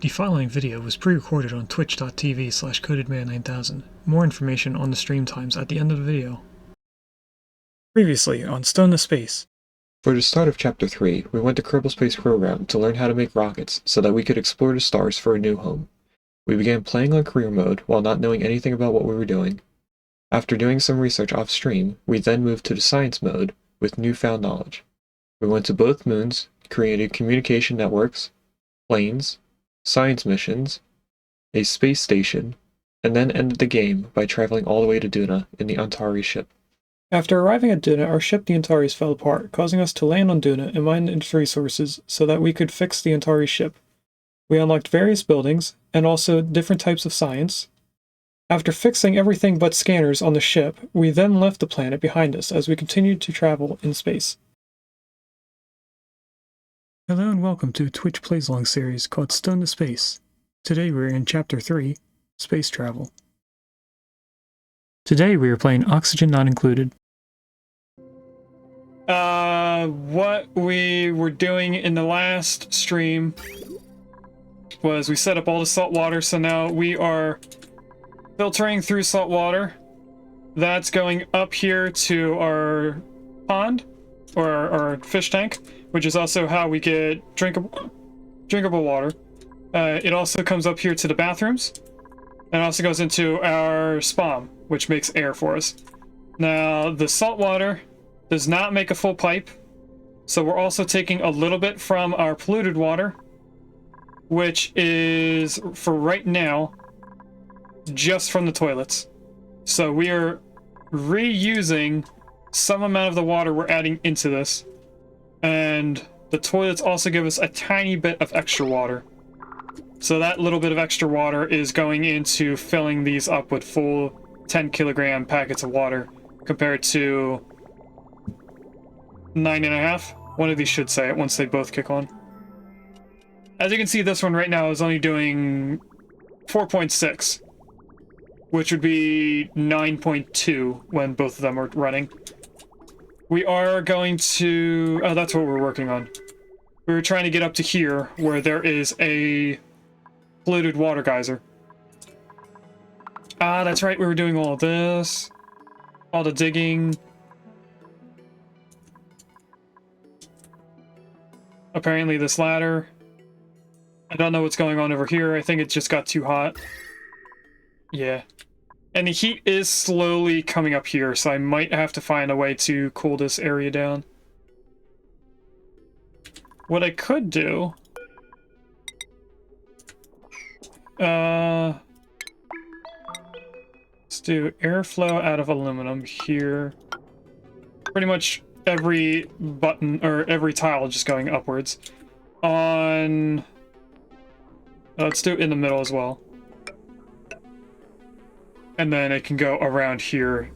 The following video was pre-recorded on twitch.tv/codedman9000. More information on the stream times at the end of the video. Previously on Stone to Space. For the start of Chapter 3, we went to Kerbal Space Program to learn how to make rockets so that we could explore the stars for a new home. We began playing on career mode while not knowing anything about what we were doing. After doing some research off-stream, we then moved to the science mode with newfound knowledge. We went to both moons, created communication networks, planes, science missions, a space station, and then ended the game by traveling all the way to Duna in the Antari ship. After arriving at Duna, our ship the Antares fell apart, causing us to land on Duna and mine its resources so that we could fix the Antari ship. We unlocked various buildings, and also different types of science. After fixing everything but scanners on the ship, we then left the planet behind us as we continued to travel in space. Hello and welcome to a Twitch Plays Along series called Stone to Space. Today we're in Chapter 3, Space Travel. Today we are playing Oxygen Not Included. What we were doing in the last stream was we set up all the salt water, so now we are filtering through salt water. That's going up here to our pond, or our fish tank, which is also how we get drinkable water. It also comes up here to the bathrooms, and also goes into our spa, which makes air for us. Now, the salt water does not make a full pipe, so we're also taking a little bit from our polluted water, which is, for right now, just from the toilets. So we are reusing some amount of the water we're adding into this, and the toilets also give us a tiny bit of extra water. So that little bit of extra water is going into filling these up with full 10 kilogram packets of water, compared to 9.5. One of these should say it once they both kick on. As you can see, this one right now is only doing 4.6, which would be 9.2 when both of them are running. We are going to... oh, that's what we're working on. We were trying to get up to here, where there is a polluted water geyser. Ah, that's right, we were doing all this. All the digging. Apparently this ladder. I don't know what's going on over here. I think it just got too hot. Yeah. And the heat is slowly coming up here, so I might have to find a way to cool this area down. What I could do... let's do airflow out of aluminum here. Pretty much every button, or every tile just going upwards. On... let's do it in the middle as well. And then it can go around here.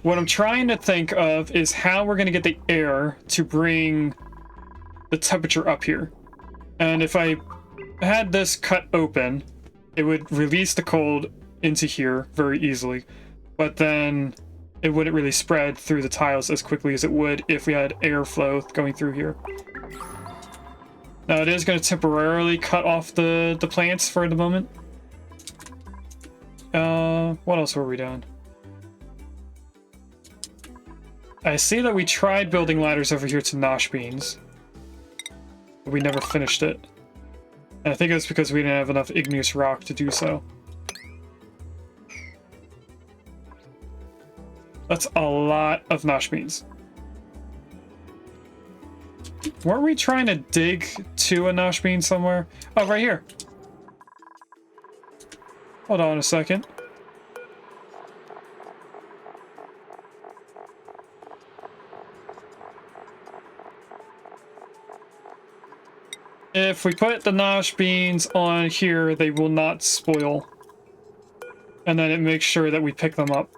What I'm trying to think of is how we're going to get the air to bring the temperature up here. And if I had this cut open, it would release the cold into here very easily. But then it wouldn't really spread through the tiles as quickly as it would if we had airflow going through here. Now it is going to temporarily cut off the plants for the moment. What else were we doing? I see that we tried building ladders over here to Nosh Beans, but we never finished it. And I think it's because we didn't have enough igneous rock to do so. That's a lot of Nosh Beans. Weren't we trying to dig to a Nosh Bean somewhere? Oh, right here. Hold on a second. If we put the Nosh Beans on here, they will not spoil. And then it makes sure that we pick them up.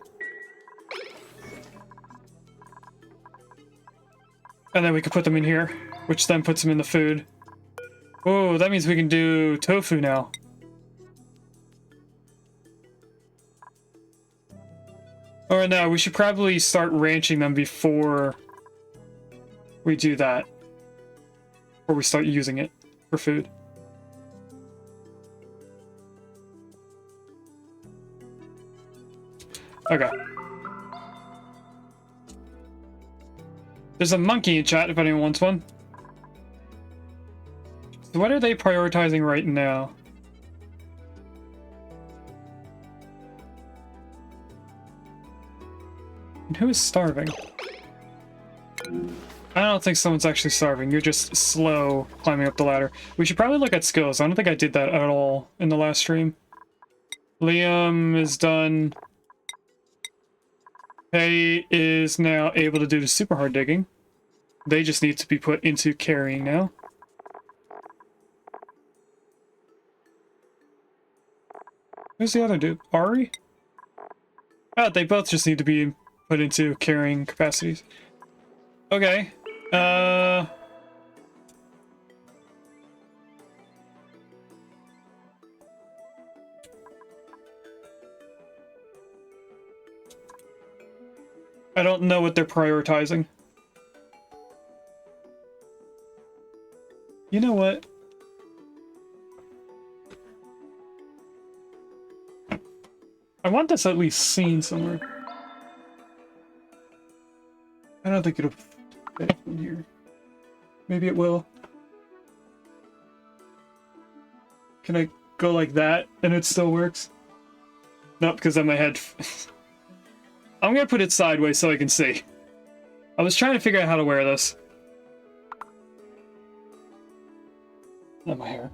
And then we can put them in here, which then puts them in the food. Oh, that means we can do tofu now. Or no, we should probably start ranching them before we do that. Before we start using it for food. Okay. There's a monkey in chat if anyone wants one. So what are they prioritizing right now? And who is starving? I don't think someone's actually starving. You're just slow climbing up the ladder. We should probably look at skills. I don't think I did that at all in the last stream. Liam is done. Hay is now able to do the super hard digging. They just need to be put into carrying now. Who's the other dude? Ari? Oh, they both just need to be put into carrying capacities. Okay. I don't know what they're prioritizing. You know what? I want this at least seen somewhere. I don't think it'll fit in here. Maybe it will. Can I go like that and it still works? Not because of my head. I'm gonna put it sideways so I can see. I was trying to figure out how to wear this. Not my hair.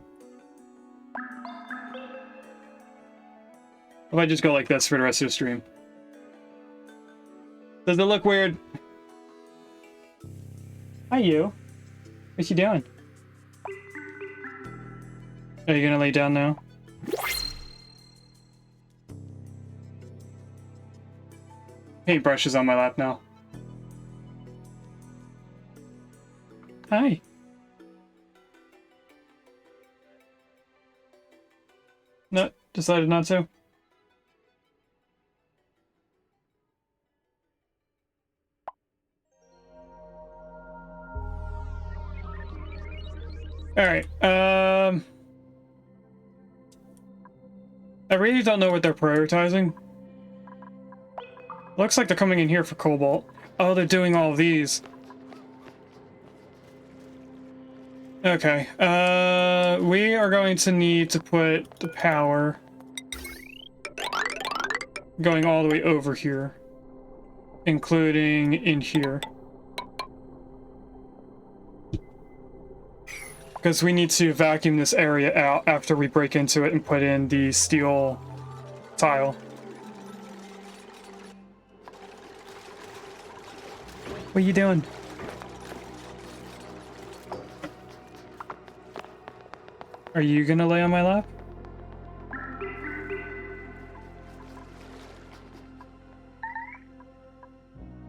If I just go like this for the rest of the stream. Does it look weird? Hi, you. What you doing? Are you gonna lay down now? Paintbrush is on my lap now. Hi. No, decided not to. Alright, I really don't know what they're prioritizing. Looks like they're coming in here for cobalt. Oh, they're doing all of these. Okay, we are going to need to put the power going all the way over here, including in here. Because we need to vacuum this area out after we break into it and put in the steel tile. What are you doing? Are you gonna lay on my lap?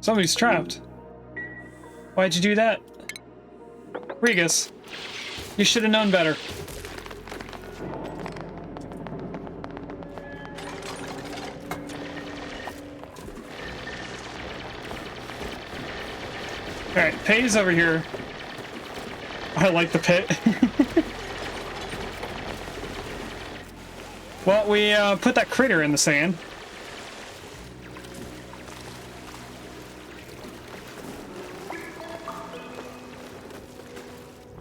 Somebody's trapped. Why'd you do that? Regus, you should have known better. Alright, Pay's over here. I like the pit. Well, we put that critter in the sand.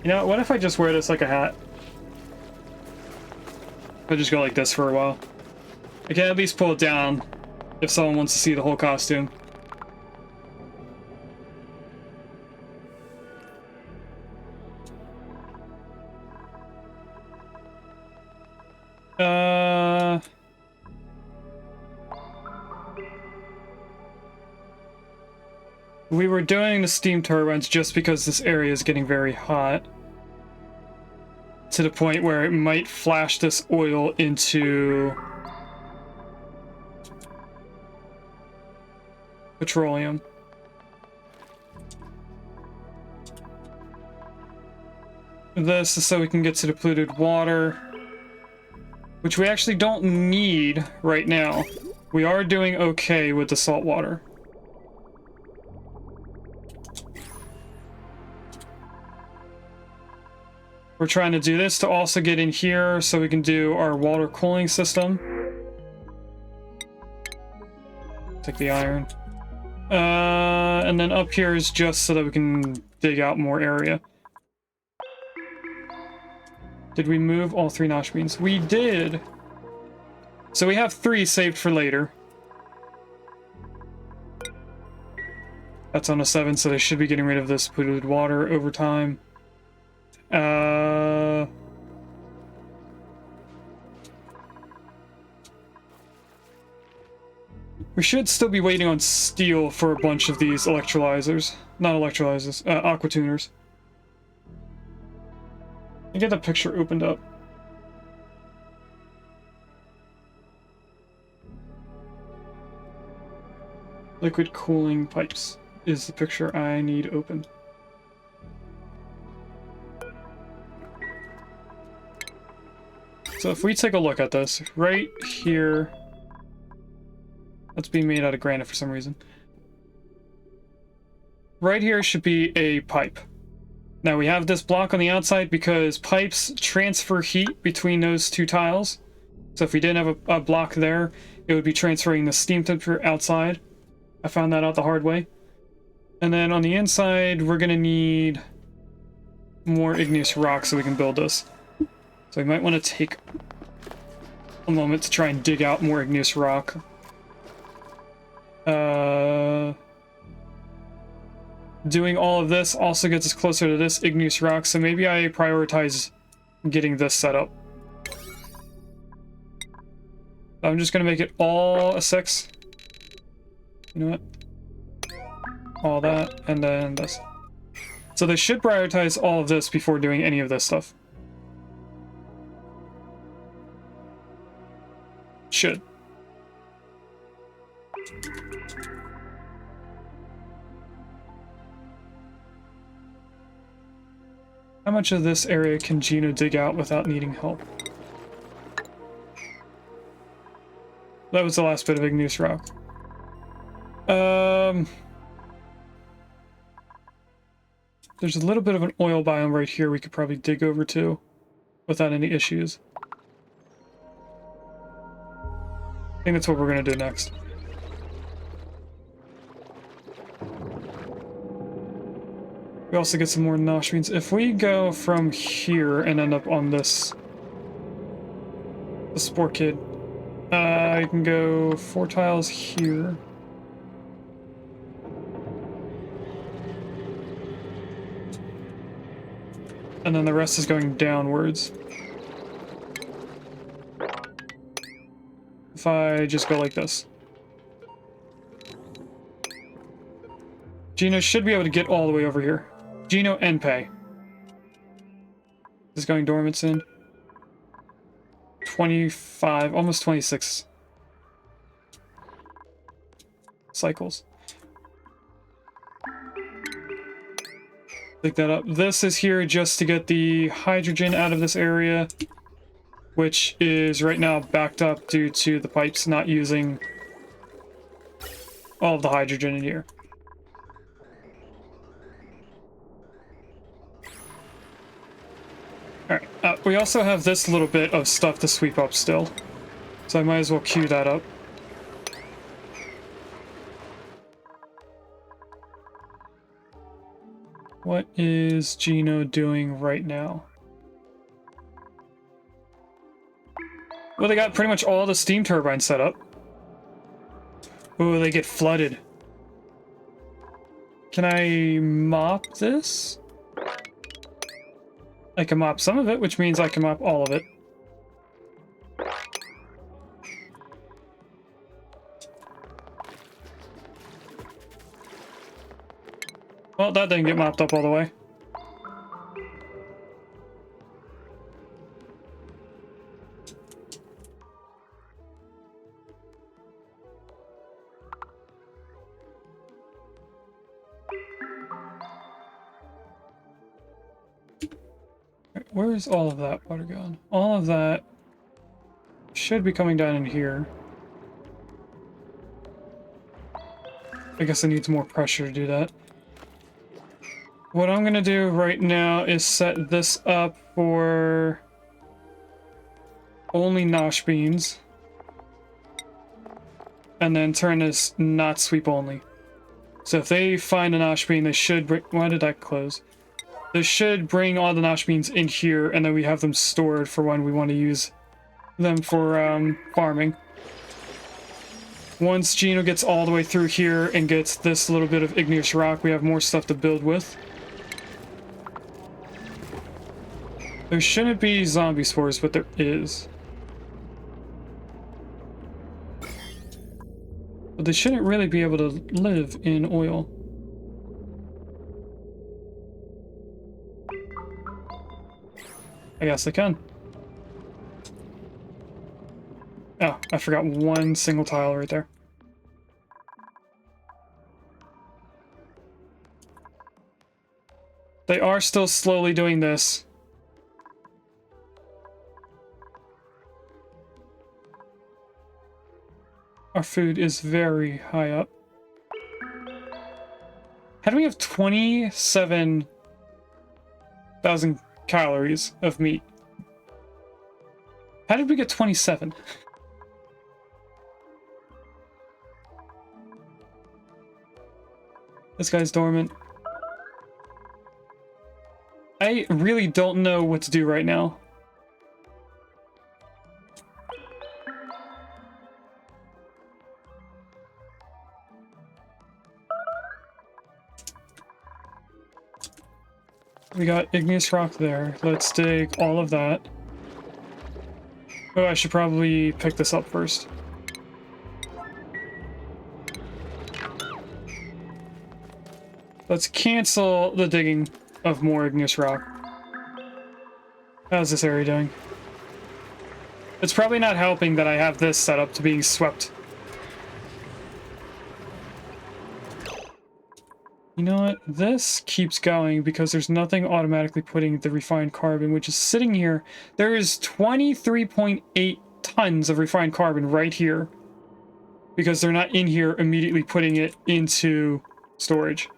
You know, what if I just wear this like a hat? I'll just go like this for a while. I can at least pull it down if someone wants to see the whole costume. We were doing the steam turbines just because this area is getting very hot. To the point where it might flash this oil into petroleum. This is so we can get to the polluted water, which we actually don't need right now. We are doing okay with the salt water. We're trying to do this to also get in here so we can do our water cooling system. Take the iron. And then up here is just so that we can dig out more area. Did we move all 3 nosh beans? We did! So we have 3 saved for later. That's on a 7, so they should be getting rid of this polluted water over time. We should still be waiting on steel for a bunch of these electrolyzers. Not electrolyzers, aqua tuners. I get the picture opened up. Liquid cooling pipes is the picture I need open. So if we take a look at this, right here, that's being made out of granite for some reason. Right here should be a pipe. Now we have this block on the outside because pipes transfer heat between those 2 tiles. So if we didn't have a block there, it would be transferring the steam temperature outside. I found that out the hard way. And then on the inside, we're gonna need more igneous rock so we can build this. So we might want to take a moment to try and dig out more igneous rock. Doing all of this also gets us closer to this igneous rock, so maybe I prioritize getting this set up. I'm just gonna make it all a 6. You know what? All that, and then this. So they should prioritize all of this before doing any of this stuff. Should. How much of this area can Gino dig out without needing help? That was the last bit of igneous rock. There's a little bit of an oil biome right here we could probably dig over to without any issues. I think that's what we're gonna do next. We also get some more nosh beans. If we go from here and end up on this, the spore kid, I can go 4 tiles here. And then the rest is going downwards. If I just go like this. Gino should be able to get all the way over here. Gino and Pei. Is going dormant soon. 25, almost 26 cycles. Pick that up. This is here just to get the hydrogen out of this area, which is right now backed up due to the pipes not using all of the hydrogen in here. Alright, we also have this little bit of stuff to sweep up still, so I might as well queue that up. What is Gino doing right now? Well, they got pretty much all the steam turbines set up. Oh, they get flooded. Can I mop this? I can mop some of it, which means I can mop all of it. Well, that didn't get mopped up all the way. Where's all of that water gone? All of that should be coming down in here. I guess it needs more pressure to do that. What I'm gonna do right now is set this up for only nosh beans. and then turn this not sweep only. So if they find a nosh bean, they should bring... Why did that close? They should bring all the nosh beans in here, and then we have them stored for when we want to use them for farming. Once Gino gets all the way through here and gets this little bit of igneous rock, we have more stuff to build with. There shouldn't be zombie spores, but there is. But they shouldn't really be able to live in oil. I guess they can. Oh, I forgot one single tile right there. They are still slowly doing this. Our food is very high up. How do we have 27,000 calories of meat? How did we get 27? This guy's dormant. I really don't know what to do right now. We got igneous rock there. Let's dig all of that. Oh, I should probably pick this up first. Let's cancel the digging of more igneous rock. How's this area doing? It's probably not helping that I have this set up to being swept. You know what? This keeps going because there's nothing automatically putting the refined carbon, which is sitting here. There is 23.8 tons of refined carbon right here because they're not in here immediately putting it into storage.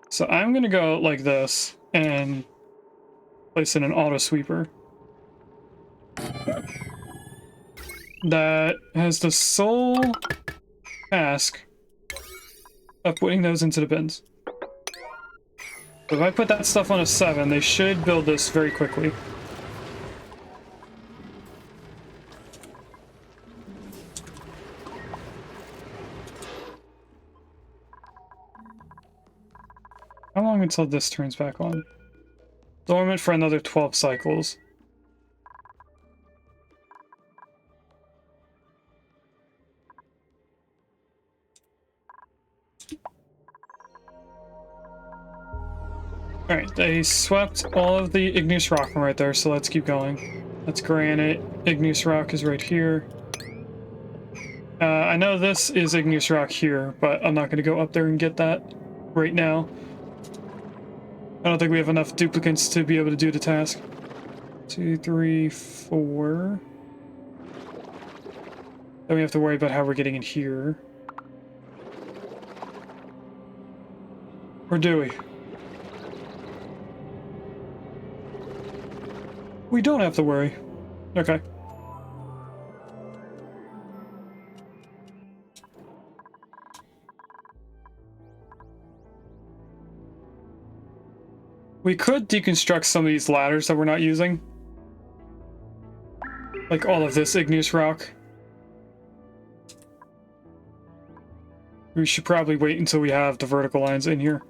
So I'm gonna go like this and place in an auto sweeper that has the sole task of putting those into the bins. So if I put that stuff on a 7, they should build this very quickly. How long until this turns back on? Dormant for another 12 cycles. Alright, they swept all of the igneous rock from right there, so let's keep going. That's granite. Igneous rock is right here. I know this is igneous rock here, but I'm not going to go up there and get that right now. I don't think we have enough duplicates to be able to do the task. 2, 3, 4. Then we have to worry about how we're getting in here. Or do we? We don't have to worry. Okay. We could deconstruct some of these ladders that we're not using. Like all of this igneous rock. We should probably wait until we have the vertical lines in here.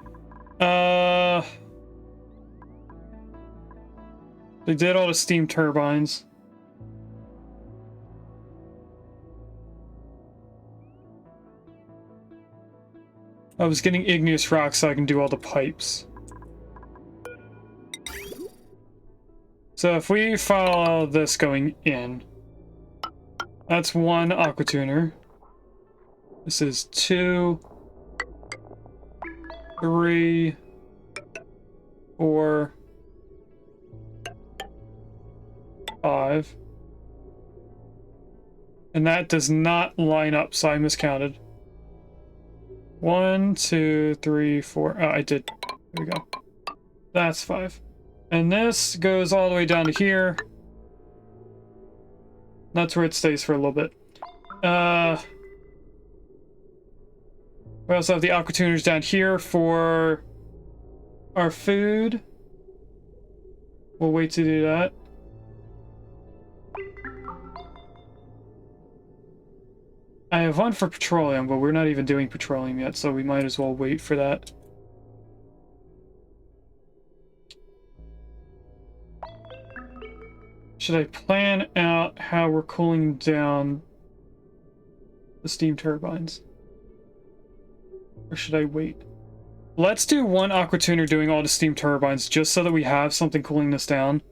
They did all the steam turbines. I was getting igneous rock so I can do all the pipes. So if we follow this going in, that's 1 aqua tuner. This is 2, 3, 4, 5. And that does not line up, so I miscounted. 1, 2, 3, 4. Oh, I did. There we go. That's 5. And this goes all the way down to here. That's where it stays for a little bit. We also have the aqua tuners down here for our food. We'll wait to do that. I have one for petroleum, but we're not even doing petroleum yet, so we might as well wait for that. Should I plan out how we're cooling down the steam turbines? Or should I wait? Let's do one aqua tuner doing all the steam turbines, just so that we have something cooling this down.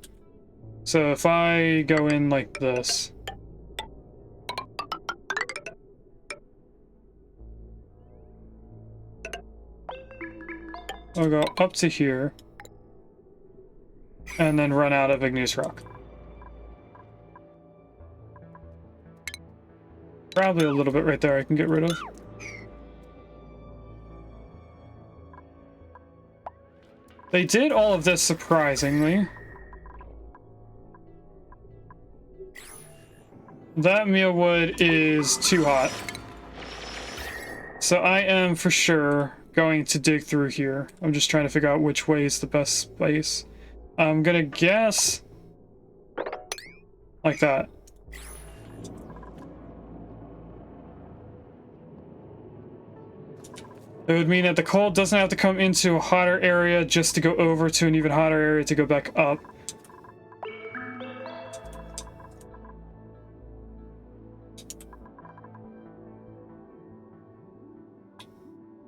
So if I go in like this... I'll go up to here, and then run out of igneous rock. Probably a little bit right there I can get rid of. They did all of this surprisingly. That mealwood is too hot. So I am for sure going to dig through here. I'm just trying to figure out which way is the best space. I'm gonna guess like that. It would mean that the coal doesn't have to come into a hotter area just to go over to an even hotter area to go back up.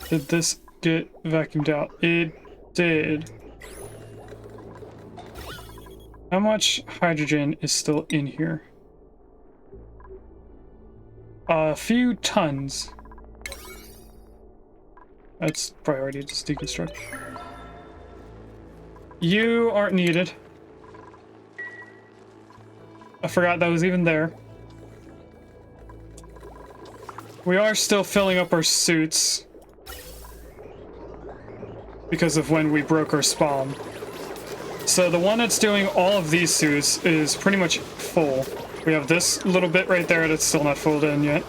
Did this get vacuumed out? It did. How much hydrogen is still in here? A few tons. That's priority, just deconstruct. You aren't needed. I forgot that was even there. We are still filling up our suits because of when we broke our spawn. So the one that's doing all of these suits is pretty much full. We have this little bit right there that's still not filled in yet.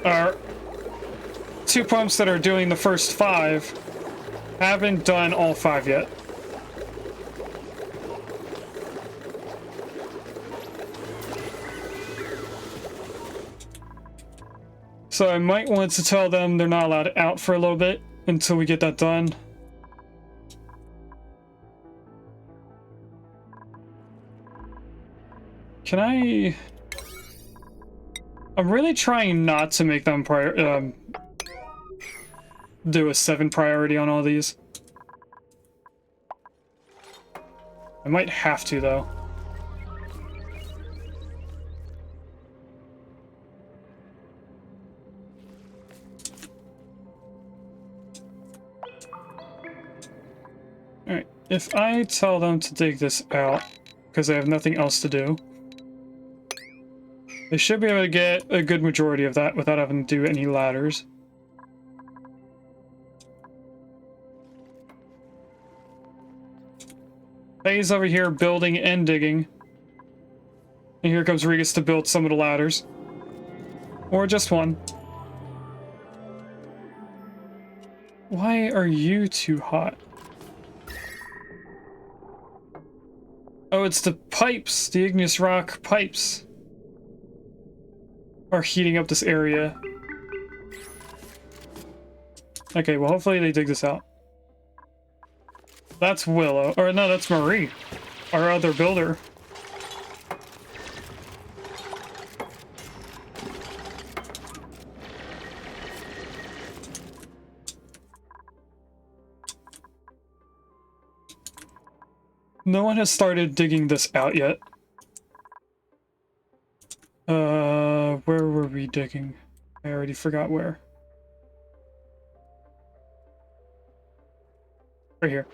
Our two pumps that are doing the first 5 haven't done all 5 yet. So I might want to tell them they're not allowed out for a little bit until we get that done. Can I... I'm really trying not to make them do a 7 priority on all these. I might have to, though. Alright, if I tell them to dig this out, because they have nothing else to do, they should be able to get a good majority of that without having to do any ladders. Faye's over here building and digging. And here comes Regus to build some of the ladders. Or just one. Why are you too hot? Oh, it's the pipes, the igneous rock pipes are heating up this area. Okay, well hopefully they dig this out. That's Willow, or no, that's Marie, our other builder. No one has started digging this out yet. Where were we digging? I already forgot where. Right here.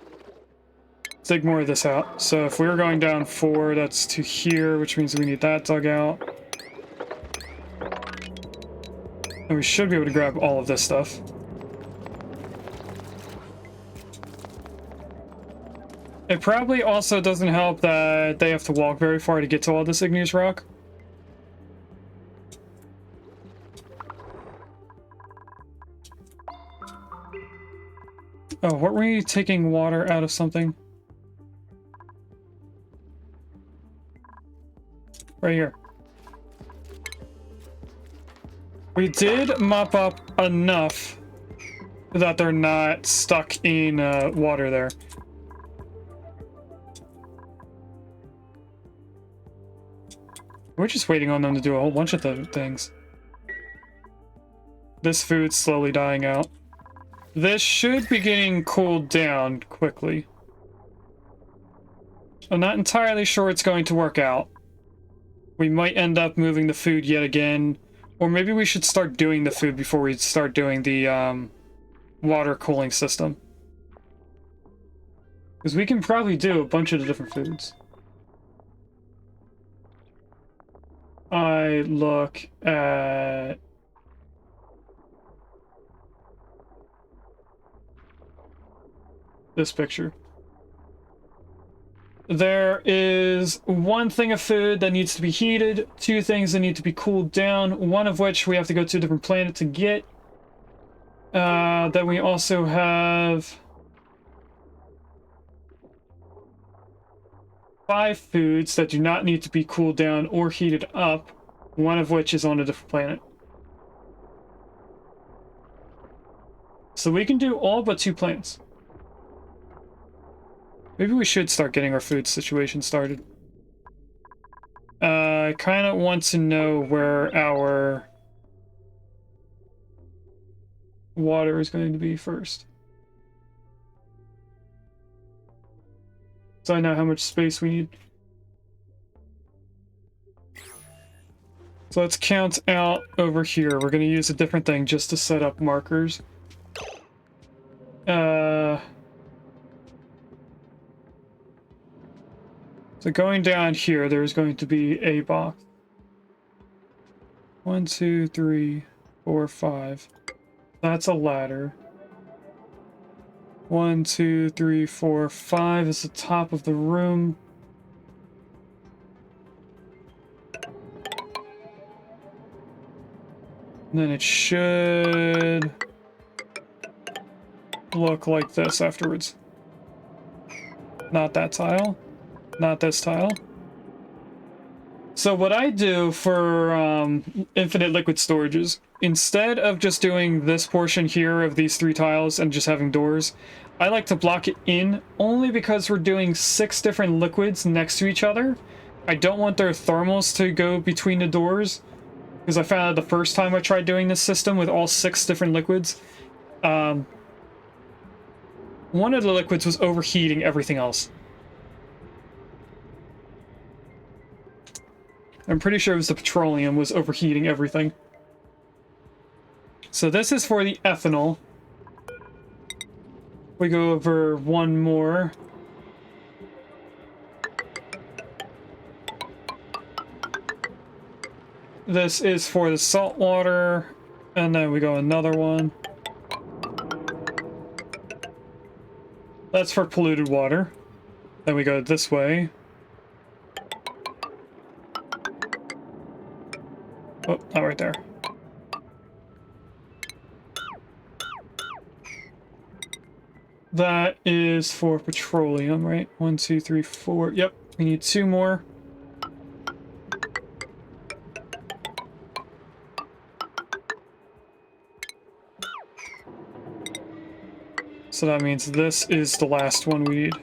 Let's dig more of this out. So if we were going down 4, that's to here, which means we need that dug out. And we should be able to grab all of this stuff. It probably also doesn't help that they have to walk very far to get to all this igneous rock. Oh, weren't we taking water out of something? Right here. We did mop up enough that they're not stuck in water there. We're just waiting on them to do a whole bunch of things. This food's slowly dying out. This should be getting cooled down quickly. I'm not entirely sure it's going to work out. We might end up moving the food yet again, or maybe we should start doing the food before we start doing the water cooling system. Because we can probably do a bunch of the different foods. I look at... this picture. There is one thing of food that needs to be heated, two things that need to be cooled down, one of which we have to go to a different planet to get. Then we also have 5 foods that do not need to be cooled down or heated up, one of which is on a different planet. So we can do all but 2 planets. Maybe we should start getting our food situation started. I kind of want to know where our water is going to be first. So I know how much space we need. So let's count out over here. We're going to use a different thing just to set up markers. So going down here, there's going to be a box. 1, 2, 3, 4, 5. That's a ladder. 1, 2, 3, 4, 5 is the top of the room. And then it should look like this afterwards. Not that tile. Not this tile. So what I do for infinite liquid storages, instead of just doing this portion here of these 3 tiles and just having doors, I like to block it in only because we're doing 6 different liquids next to each other. I don't want their thermals to go between the doors, because I found out the first time I tried doing this system with all 6 different liquids, one of the liquids was overheating everything else. I'm pretty sure it was the petroleum was overheating everything. So this is for the ethanol. We go over one more. This is for the salt water, and then we go another one. That's for polluted water. Then we go this way. Oh, not right there. That is for petroleum, right? 1, 2, 3, 4. Yep, we need 2 more. So that means this is the last one we need.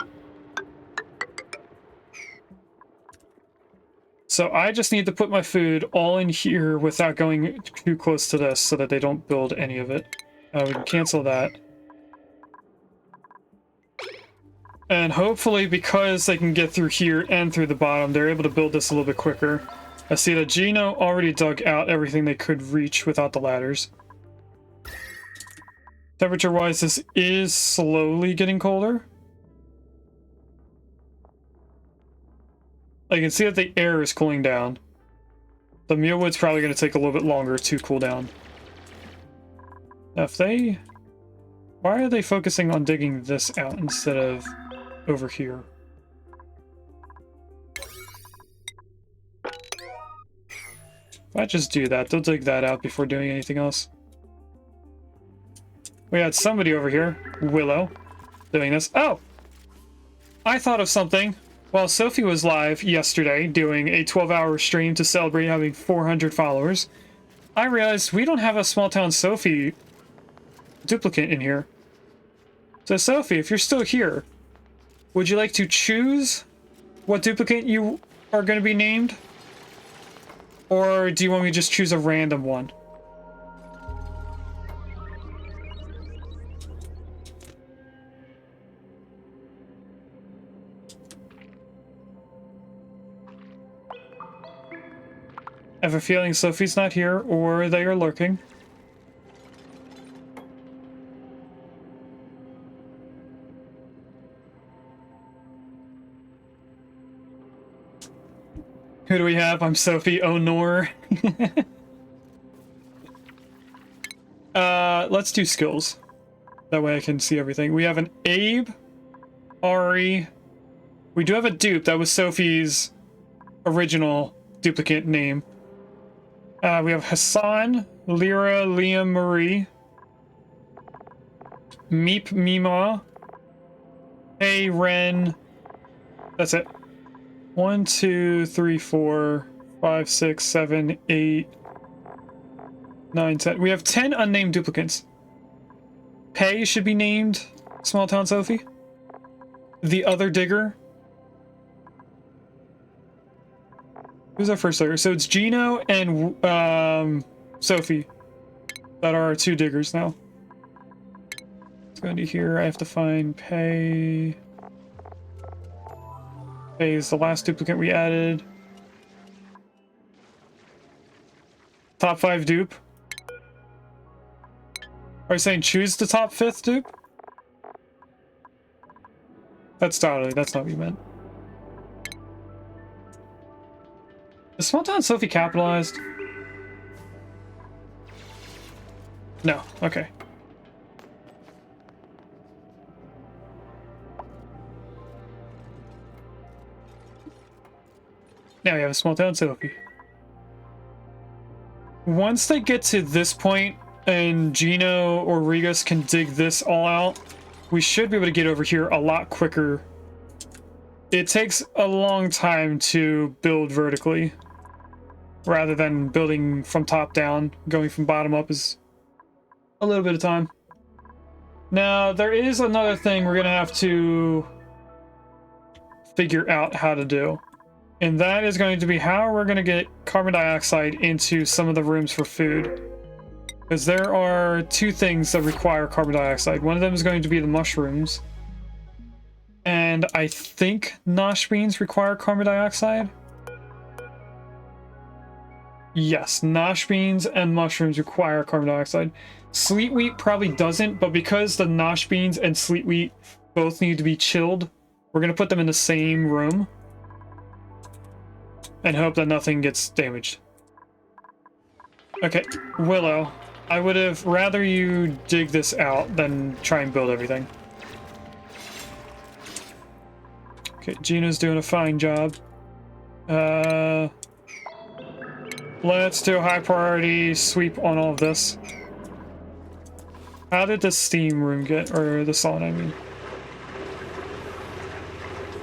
So I just need to put my food all in here without going too close to this so that they don't build any of it. We can cancel that. And hopefully, because they can get through here and through the bottom, they're able to build this a little bit quicker. I see that Gino already dug out everything they could reach without the ladders. Temperature-wise, this is slowly getting colder. I can see that the air is cooling down. The mealwood's probably going to take a little bit longer to cool down. Now if they... why are they focusing on digging this out instead of over here? If I just do that, they'll dig that out before doing anything else. We had somebody over here, Willow. doing this. Oh! I thought of something. While Sophie was live yesterday doing a 12-hour stream to celebrate having 400 followers, I realized we don't have a Small Town Sophie duplicate in here. So Sophie, if you're still here, would you like to choose what duplicate you are going to be named? Or do you want me to just choose a random one? I have a feeling Sophie's not here, or they are lurking. Who do we have? I'm Sophie O'Nor. Let's do skills. That way I can see everything. We have an Abe, Ari. We do have a dupe. That was Sophie's original duplicate name. We have Hassan, Lyra, Liam, Marie, Meep, Mima, Hey, Ren. That's it. 1, 2, 3, 4, 5, 6, 7, 8, 9, 10. We have 10 unnamed duplicates. Pei should be named Small Town Sophie. The other digger. Who's our first digger? So it's Gino and Sophie that are our two diggers now. Let's go into here. I have to find Pei. Pei is the last duplicate we added. Top 5 dupe. Are you saying choose the top 5th dupe? That's totally, that's not what you meant. Is Small Town Sophie capitalized? No, okay. Now we have a Small Town Sophie. Once they get to this point and Gino or Regus can dig this all out, we should be able to get over here a lot quicker. It takes a long time to build vertically rather than building from top down. Going from bottom up is a little bit of time. Now, there is another thing we're gonna have to figure out how to do. And that is going to be how we're going to get carbon dioxide into some of the rooms for food. Because there are two things that require carbon dioxide. One of them is going to be the mushrooms. And I think nosh beans require carbon dioxide. Yes, nosh beans and mushrooms require carbon dioxide. Sleet wheat probably doesn't, but because the nosh beans and sleet wheat both need to be chilled, we're going to put them in the same room. And hope that nothing gets damaged. Okay, Willow, I would have rather you dig this out than try and build everything. Okay, Gina's doing a fine job. Let's do a high priority sweep on all of this. How did the steam room get, or the sauna, I mean?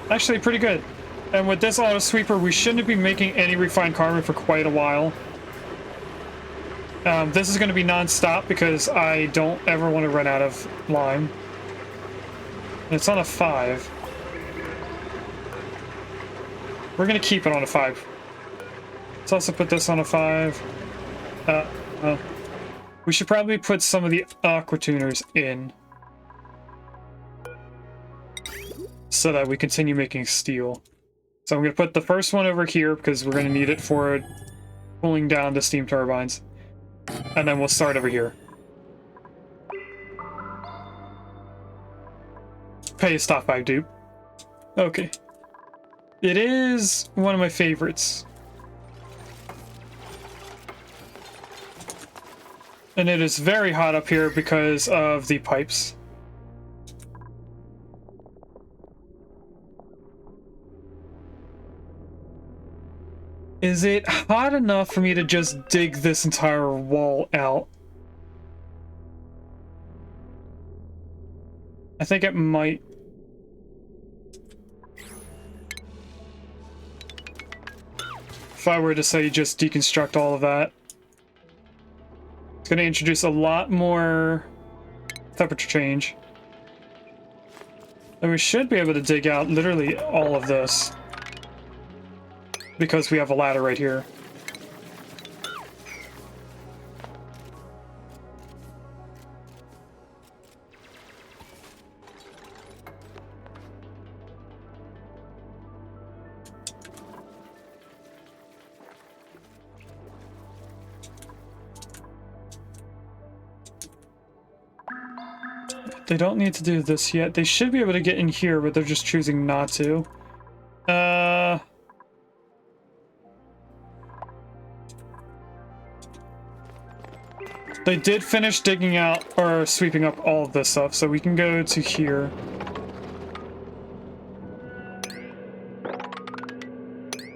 Actually, pretty good. And with this auto sweeper, we shouldn't be making any refined carbon for quite a while. This is going to be non-stop because I don't ever want to run out of lime. And it's on a 5. We're going to keep it on a 5. Let's also put this on a 5. We should probably put some of the aqua tuners in, so that we continue making steel. So I'm going to put the first one over here because we're going to need it for cooling down the steam turbines. And then we'll start over here. Pay a stop 5 dupe. Okay. It is one of my favorites. And it is very hot up here because of the pipes. Is it hot enough for me to just dig this entire wall out? I think it might. If I were to say just deconstruct all of that, it's going to introduce a lot more temperature change. And we should be able to dig out literally all of this, because we have a ladder right here. They don't need to do this yet. They should be able to get in here, but they're just choosing not to. They did finish digging out or sweeping up all of this stuff, so we can go to here.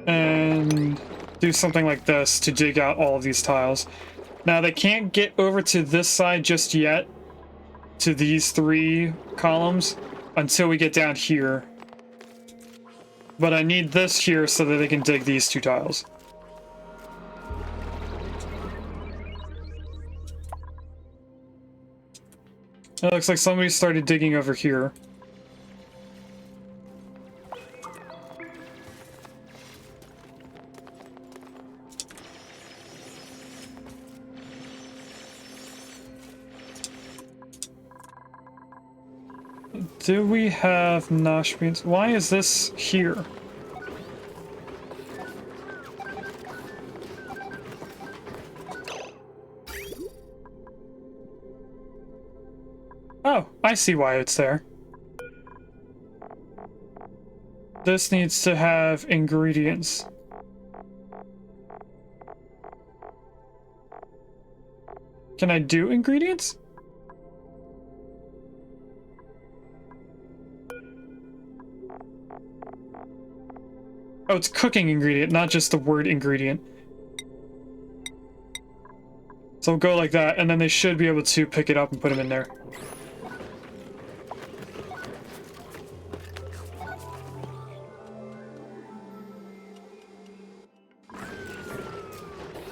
And do something like this to dig out all of these tiles. Now, they can't get over to this side just yet, to these 3 columns, until we get down here. But I need this here so that they can dig these 2 tiles. It looks like somebody started digging over here. Do we have nosh beans? Why is this here? Oh, I see why it's there. This needs to have ingredients. Can I do ingredients? Oh, it's cooking ingredient, not just the word ingredient. So we'll go like that, and then they should be able to pick it up and put them in there.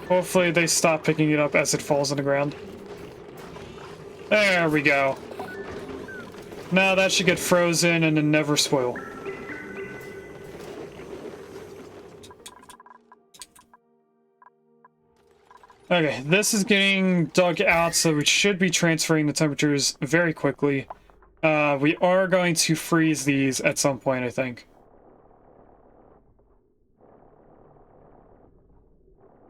Hopefully they stop picking it up as it falls on the ground. There we go. Now that should get frozen and then never spoil. Okay, this is getting dug out, so we should be transferring the temperatures very quickly. We are going to freeze these at some point, I think.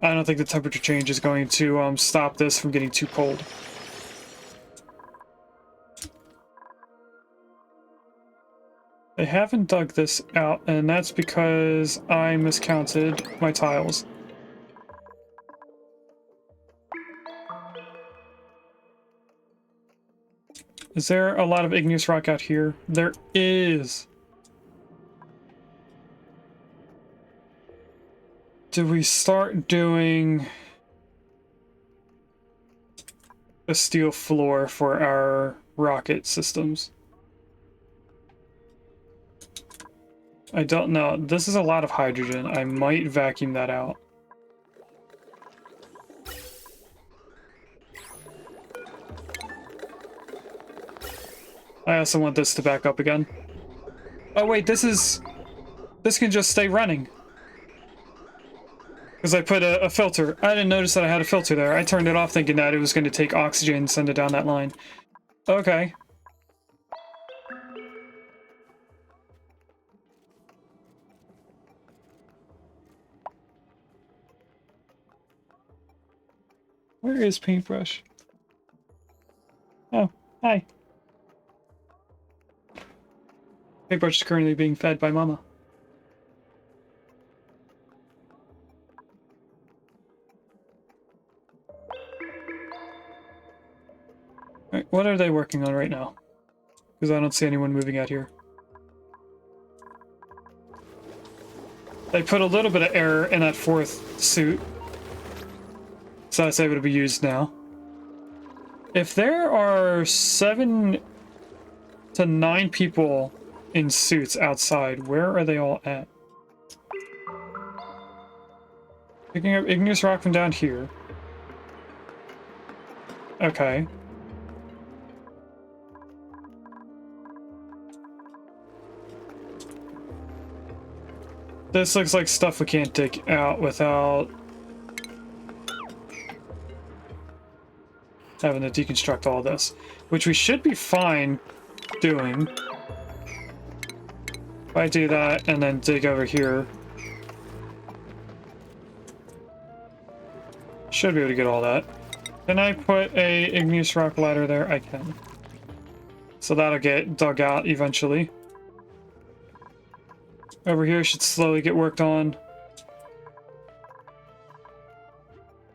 I don't think the temperature change is going to stop this from getting too cold. They haven't dug this out, and that's because I miscounted my tiles. Is there a lot of igneous rock out here? There is. Do we start doing a steel floor for our rocket systems? I don't know. This is a lot of hydrogen. I might vacuum that out. I also want this to back up again. Oh wait, this can just stay running. Because I put a filter. I didn't notice that I had a filter there. I turned it off thinking that it was going to take oxygen and send it down that line. Okay. Where is paintbrush? Oh, hi. Paintbrush is currently being fed by Mama. Alright, what are they working on right now? Because I don't see anyone moving out here. They put a little bit of air in that 4th suit, so it's able to be used now. If there are 7 to 9 people in suits outside. Where are they all at? Picking up igneous rock from down here. Okay. This looks like stuff we can't dig out without having to deconstruct all this, which we should be fine doing. If I do that and then dig over here, should be able to get all that. Can I put a igneous rock ladder there? I can. So that'll get dug out eventually. Over here should slowly get worked on.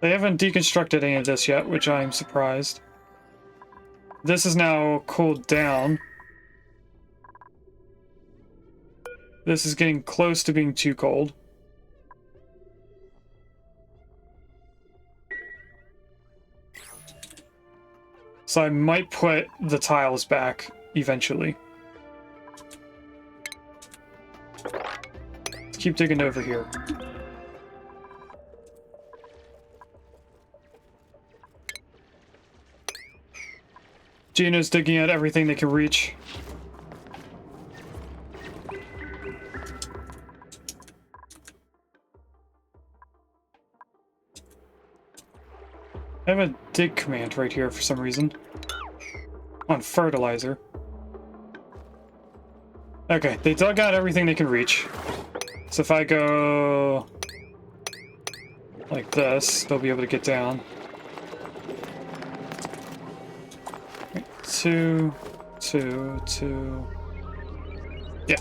They haven't deconstructed any of this yet, which I'm surprised. This is now cooled down. This is getting close to being too cold. So I might put the tiles back eventually. Let's keep digging over here. Gina's digging at everything they can reach. I have a dig command right here for some reason. On fertilizer. Okay, they dug out everything they can reach. So if I go like this, they'll be able to get down. 2, 2, 2. Yeah.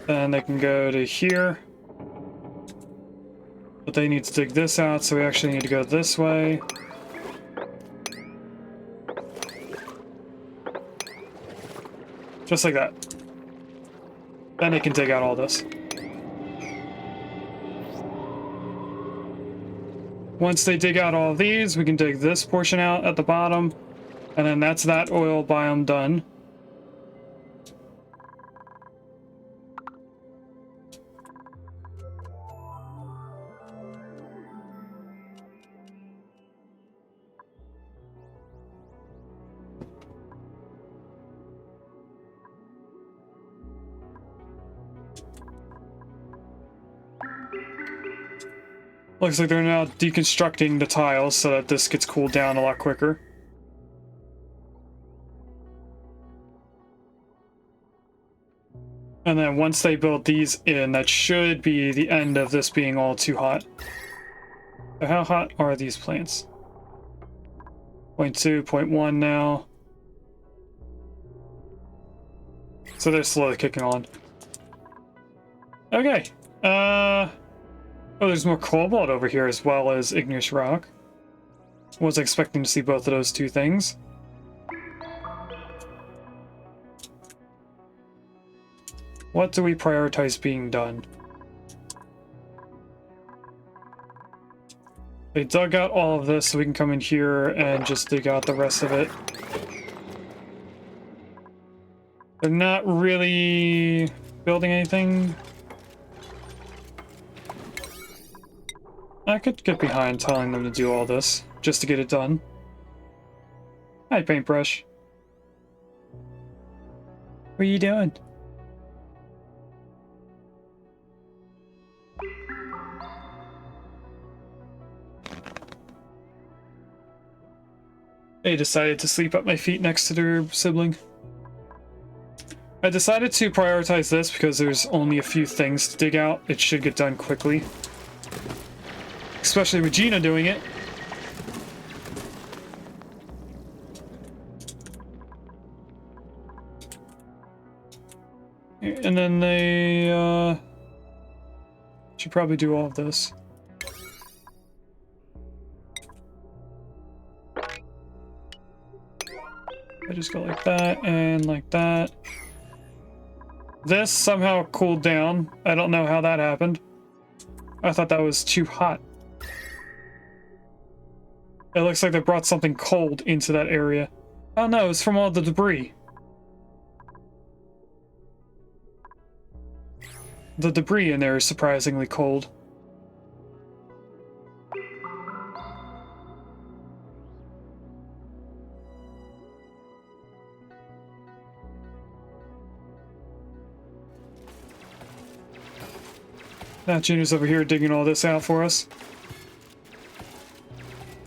Then they can go to here. But they need to dig this out, so we actually need to go this way. Just like that. Then they can dig out all this. Once they dig out all of these, we can dig this portion out at the bottom. And then that's that oil biome done. Looks like they're now deconstructing the tiles so that this gets cooled down a lot quicker. And then once they build these in, that should be the end of this being all too hot. So how hot are these plants? 0.2, 0.1 now. So they're slowly kicking on. Okay. Oh, there's more cobalt over here as well as igneous rock. Was expecting to see both of those two things. What do we prioritize being done? They dug out all of this, so we can come in here and just dig out the rest of it. They're not really building anything. I could get behind telling them to do all this, just to get it done. Hi, paintbrush. What are you doing? They decided to sleep at my feet next to their sibling. I decided to prioritize this because there's only a few things to dig out. It should get done quickly. Especially with Gina doing it. And then they should probably do all of this. I just go like that and like that. This somehow cooled down. I don't know how that happened. I thought that was too hot. It looks like they brought something cold into that area. Oh no, it's from all the debris. the debris in there is surprisingly cold. Now Junior's over here digging all this out for us.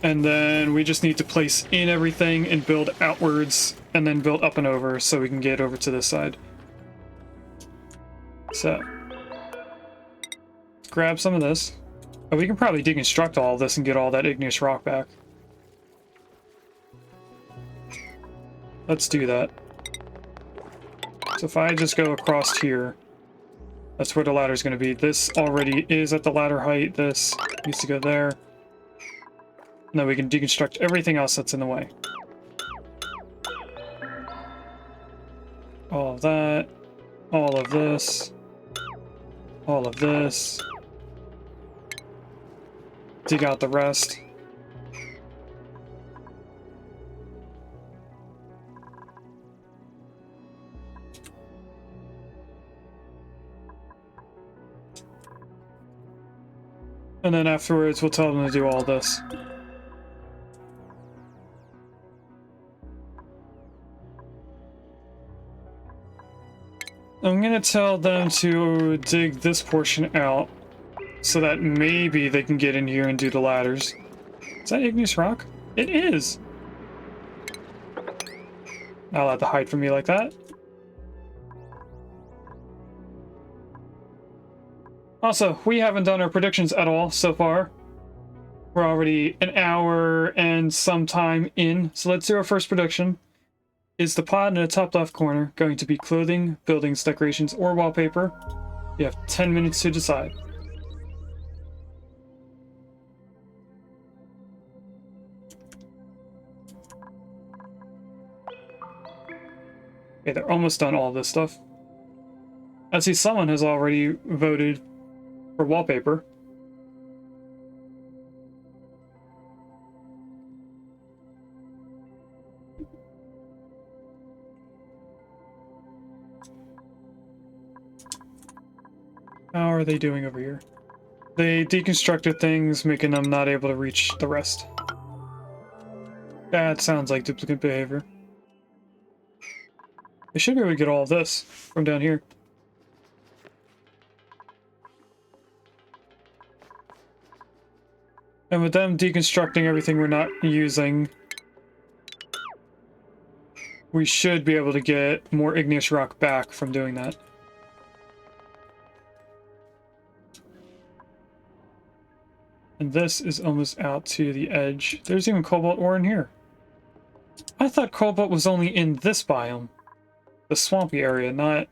And then we just need to place in everything and build outwards and then build up and over so we can get over to this side. So, grab some of this. Oh, we can probably deconstruct all of this and get all that igneous rock back. Let's do that. So if I just go across here, that's where the ladder is going to be. This already is at the ladder height. This needs to go there. And then we can deconstruct everything else that's in the way. All of that. All of this. All of this. Dig out the rest. And then afterwards, we'll tell them to do all this. I'm gonna tell them to dig this portion out so that maybe they can get in here and do the ladders. Is that igneous rock? It is! Not allowed to hide from me like that. Also, we haven't done our predictions at all so far. We're already an hour and some time in, so let's do our first prediction. Is the pod in the top left corner going to be clothing, buildings, decorations, or wallpaper? You have 10 minutes to decide. Okay, they're almost done all this stuff. I see someone has already voted for wallpaper. How are they doing over here? They deconstructed things, making them not able to reach the rest. That sounds like duplicate behavior. They should be able to get all of this from down here. And with them deconstructing everything we're not using, we should be able to get more igneous rock back from doing that. And this is almost out to the edge. There's even cobalt ore in here. I thought cobalt was only in this biome. The swampy area, not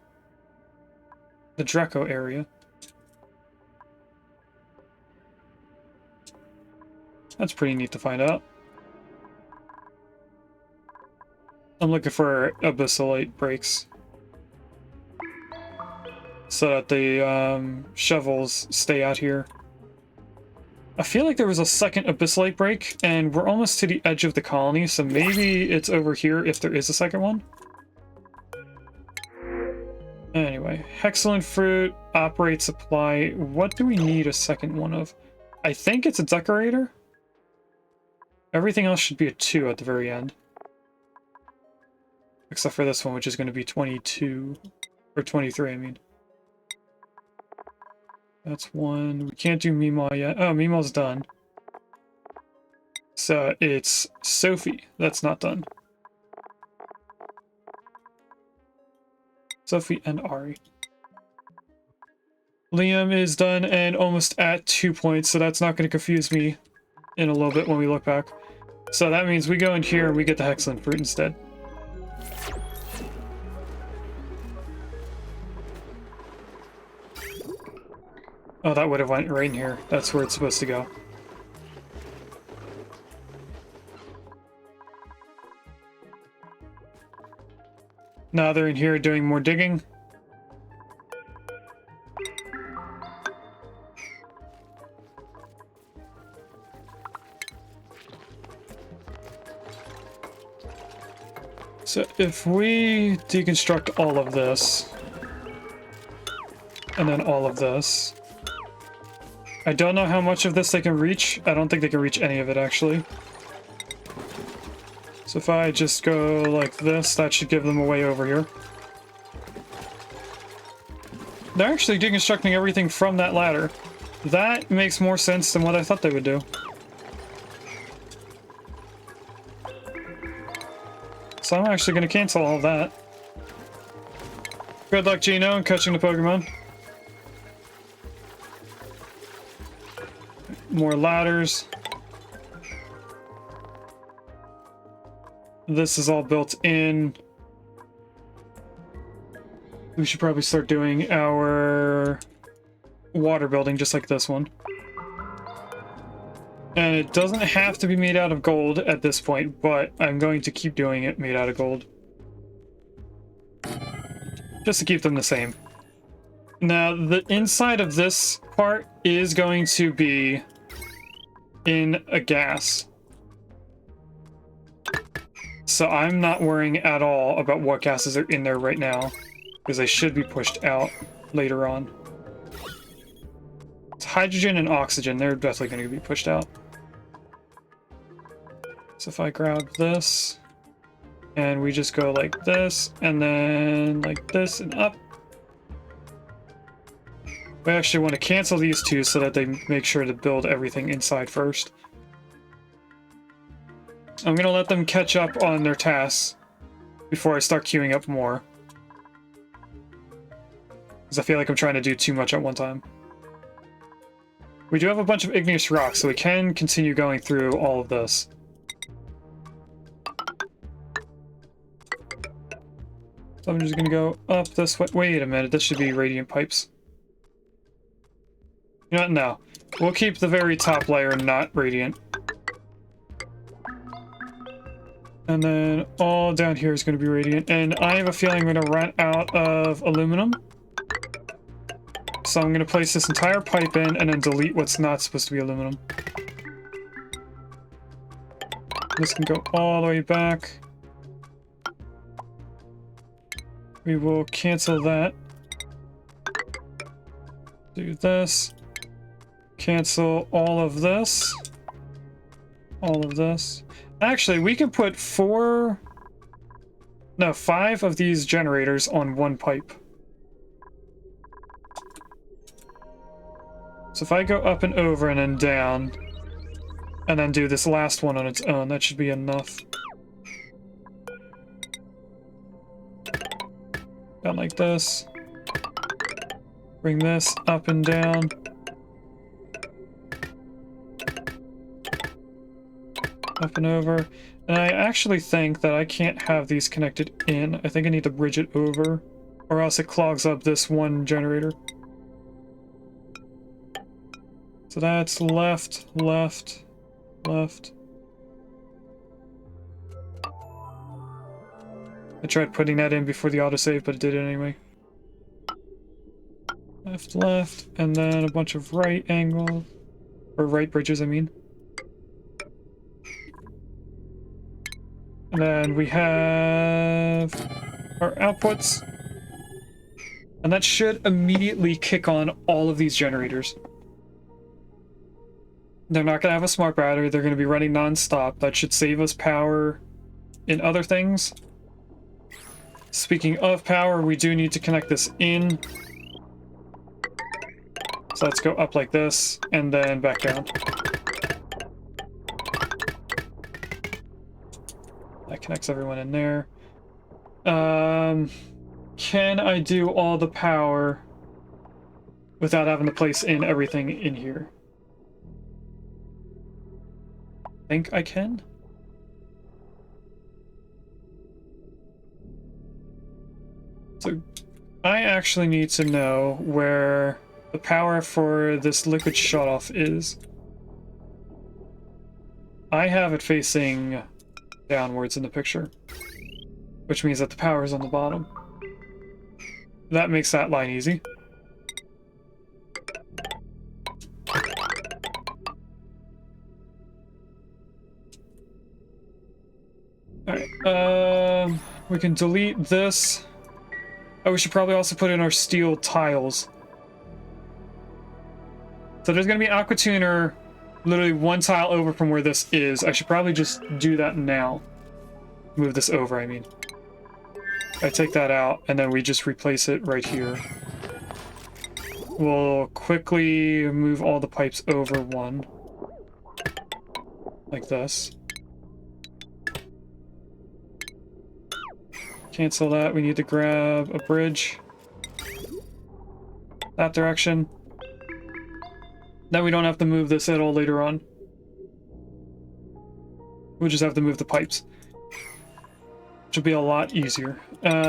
the Draco area. That's pretty neat to find out. I'm looking for abyssalite breaks so that the shovels stay out here. I feel like there was a second abyssalite break, and we're almost to the edge of the colony, so maybe it's over here if there is a second one. Anyway, hexalin fruit, operate supply. What do we need a second one of? I think it's a decorator. Everything else should be a 2 at the very end. Except for this one, which is going to be 22. Or 23, I mean. That's 1. We can't do Meemaw yet. Oh, Meemaw's done. So it's Sophie. That's not done. Sophie and Ari. Liam is done and almost at 2 points, so that's not going to confuse me in a little bit when we look back. So that means we go in here and we get the hexalin fruit instead. Oh, that would have went right in here. That's where it's supposed to go. Now they're in here doing more digging. So if we deconstruct all of this, and then all of this. I don't know how much of this they can reach. I don't think they can reach any of it, actually. So if I just go like this, that should give them a way over here. They're actually deconstructing everything from that ladder. That makes more sense than what I thought they would do. So I'm actually going to cancel all that. Good luck, Gino, in catching the Pokemon. More ladders. This is all built in. We should probably start doing our water building just like this one. And it doesn't have to be made out of gold at this point, but I'm going to keep doing it made out of gold. Just to keep them the same. Now, the inside of this part is going to be in a gas. So I'm not worrying at all about what gases are in there right now, because they should be pushed out later on. It's hydrogen and oxygen, they're definitely going to be pushed out. So if I grab this, and we just go like this, and then like this and up. We actually want to cancel these two so that they make sure to build everything inside first. I'm going to let them catch up on their tasks before I start queuing up more. Because I feel like I'm trying to do too much at one time. We do have a bunch of igneous rocks, so we can continue going through all of this. So I'm just going to go up this way. Wait a minute, this should be radiant pipes. You know what? No. We'll keep the very top layer not radiant. And then all down here is going to be radiant. And I have a feeling I'm going to run out of aluminum. So I'm going to place this entire pipe in and then delete what's not supposed to be aluminum. This can go all the way back. We will cancel that. Do this. Cancel all of this. All of this. Actually, we can put 5 of these generators on one pipe. So if I go up and over and then down, and then do this last one on its own, that should be enough. Down like this. Bring this up and down. Up and over. And I actually think that I can't have these connected in. I think I need to bridge it over, or else it clogs up this one generator. So that's left, left, left. I tried putting that in before the autosave, but it did it anyway. Left, left, and then a bunch of right angles, or right bridges, I mean. And then we have our outputs. And that should immediately kick on all of these generators. They're not going to have a smart battery, they're going to be running non-stop. That should save us power in other things. Speaking of power, we do need to connect this in. So let's go up like this, and then back down. That connects everyone in there. Can I do all the power without having to place in everything in here? I think I can. So I actually need to know where the power for this liquid shutoff is. I have it facing downwards in the picture, which means that the power is on the bottom. That makes that line easy. Alright, we can delete this. Oh, we should probably also put in our steel tiles So there's going to be an aqua tuner literally one tile over from where this is. I should probably just do that now. Move this over, I mean. I take that out, and then we just replace it right here. We'll quickly move all the pipes over one. Like this. Cancel that. We need to grab a bridge. That direction. Then we don't have to move this at all later on. We'll just have to move the pipes. Which will be a lot easier.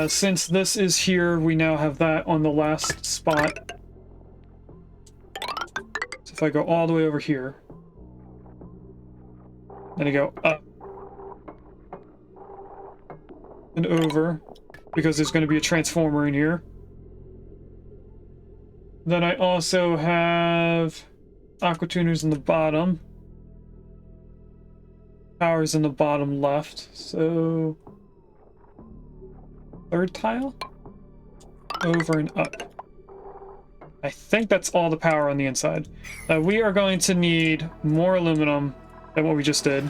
Since this is here, we now have that on the last spot. So if I go all the way over here, then I go up and over, because there's going to be a transformer in here. Then I also have aqua tuners in the bottom. Power's in the bottom left, so third tile? Over and up. I think that's all the power on the inside. We are going to need more aluminum than what we just did.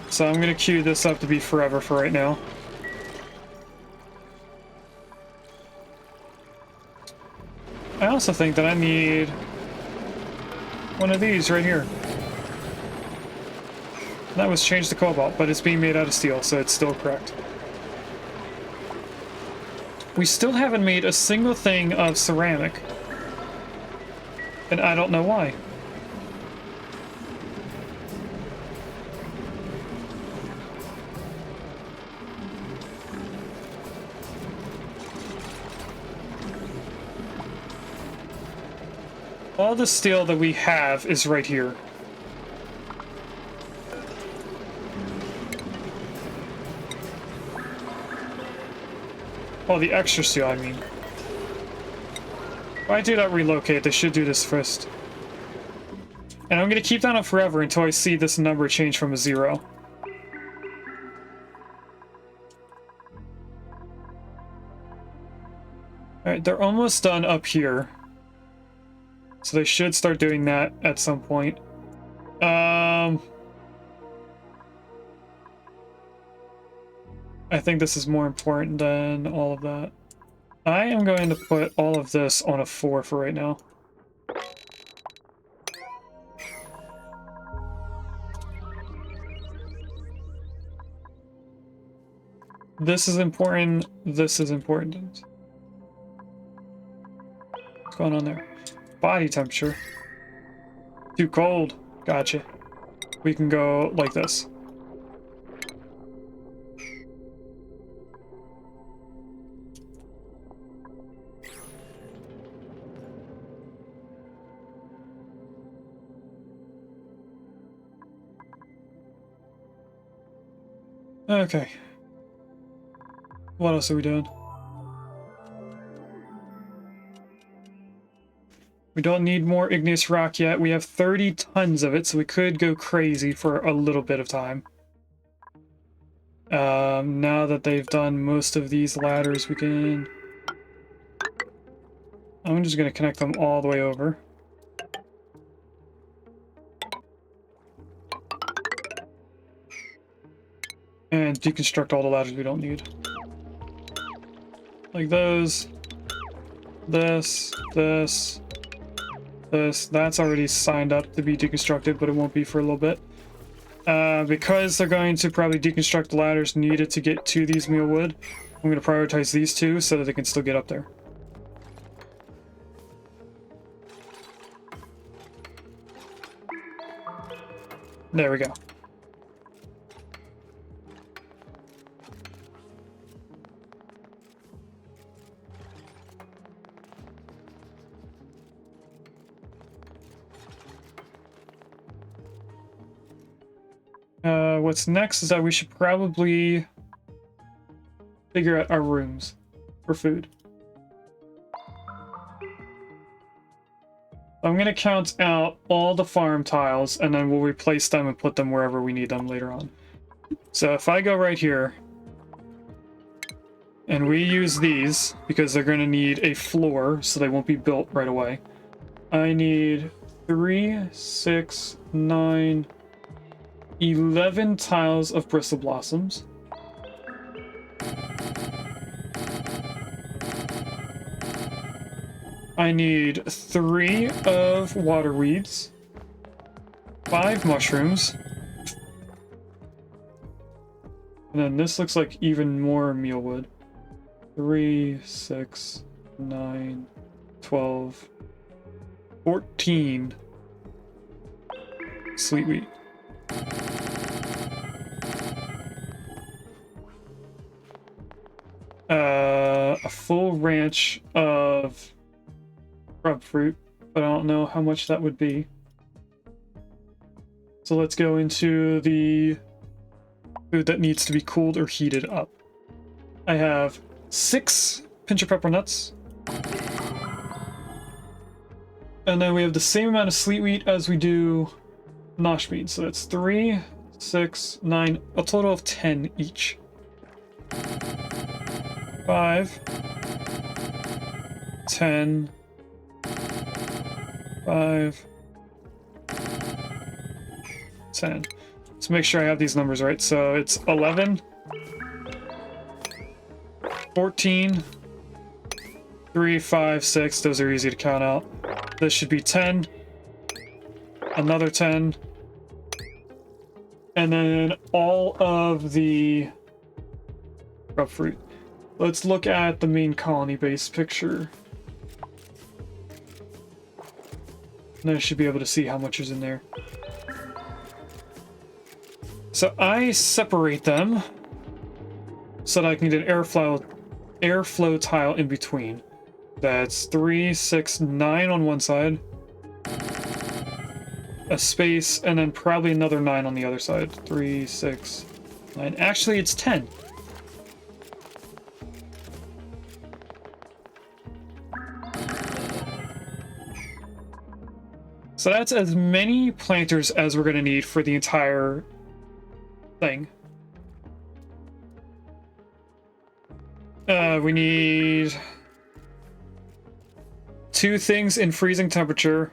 So I'm going to queue this up to be forever for right now. I also think that I need one of these right here. That was changed to cobalt, but it's being made out of steel, so it's still correct. We still haven't made a single thing of ceramic. And I don't know why. All the steel that we have is right here. Oh, the extra steel, I mean. Why do not relocate? They should do this first. And I'm going to keep that up forever until I see this number change from a 0. Alright, they're almost done up here. So they should start doing that at some point. I think this is more important than all of that. I am going to put all of this on a 4 for right now. This is important. This is important. What's going on there? Body temperature. Too cold. Gotcha. We can go like this. Okay. What else are we doing? We don't need more igneous rock yet. We have 30 tons of it, so we could go crazy for a little bit of time. Now that they've done most of these ladders, we can... I'm just going to connect them all the way over. And deconstruct all the ladders we don't need. Like those. This. This. This. That's already signed up to be deconstructed, but it won't be for a little bit. Because they're going to probably deconstruct the ladders needed to get to these mealwood, I'm going to prioritize these two so that they can still get up there. There we go. What's next is that we should probably figure out our rooms for food. I'm going to count out all the farm tiles, and then we'll replace them and put them wherever we need them later on. So if I go right here, and we use these, because they're going to need a floor, so they won't be built right away. I need 3, 6, 9, 11 tiles of bristle blossoms. I need 3 of water weeds, 5 mushrooms, and then this looks like even more mealwood. 3, 6, 9, 12, 14 sweet wheat. A full ranch of grub fruit, but I don't know how much that would be. So let's go into the food that needs to be cooled or heated up. I have 6 pinch of pepper nuts. And then we have the same amount of sweet wheat as we do nosh beans. So that's 3, 6, 9, a total of 10 each. 5, 10, 5, 10. Let's make sure I have these numbers right. So it's 11, 14, 3, 5, 6. Those are easy to count out. This should be 10, another 10, and then all of the grub fruit. Let's look at the main colony base picture. And I should be able to see how much is in there. So I separate them so that I can get an airflow tile in between. That's 3, 6, 9 on one side, a space, and then probably another 9 on the other side. 3, 6, 9. Actually, it's 10. So that's as many planters as we're going to need for the entire thing. We need 2 things in freezing temperature,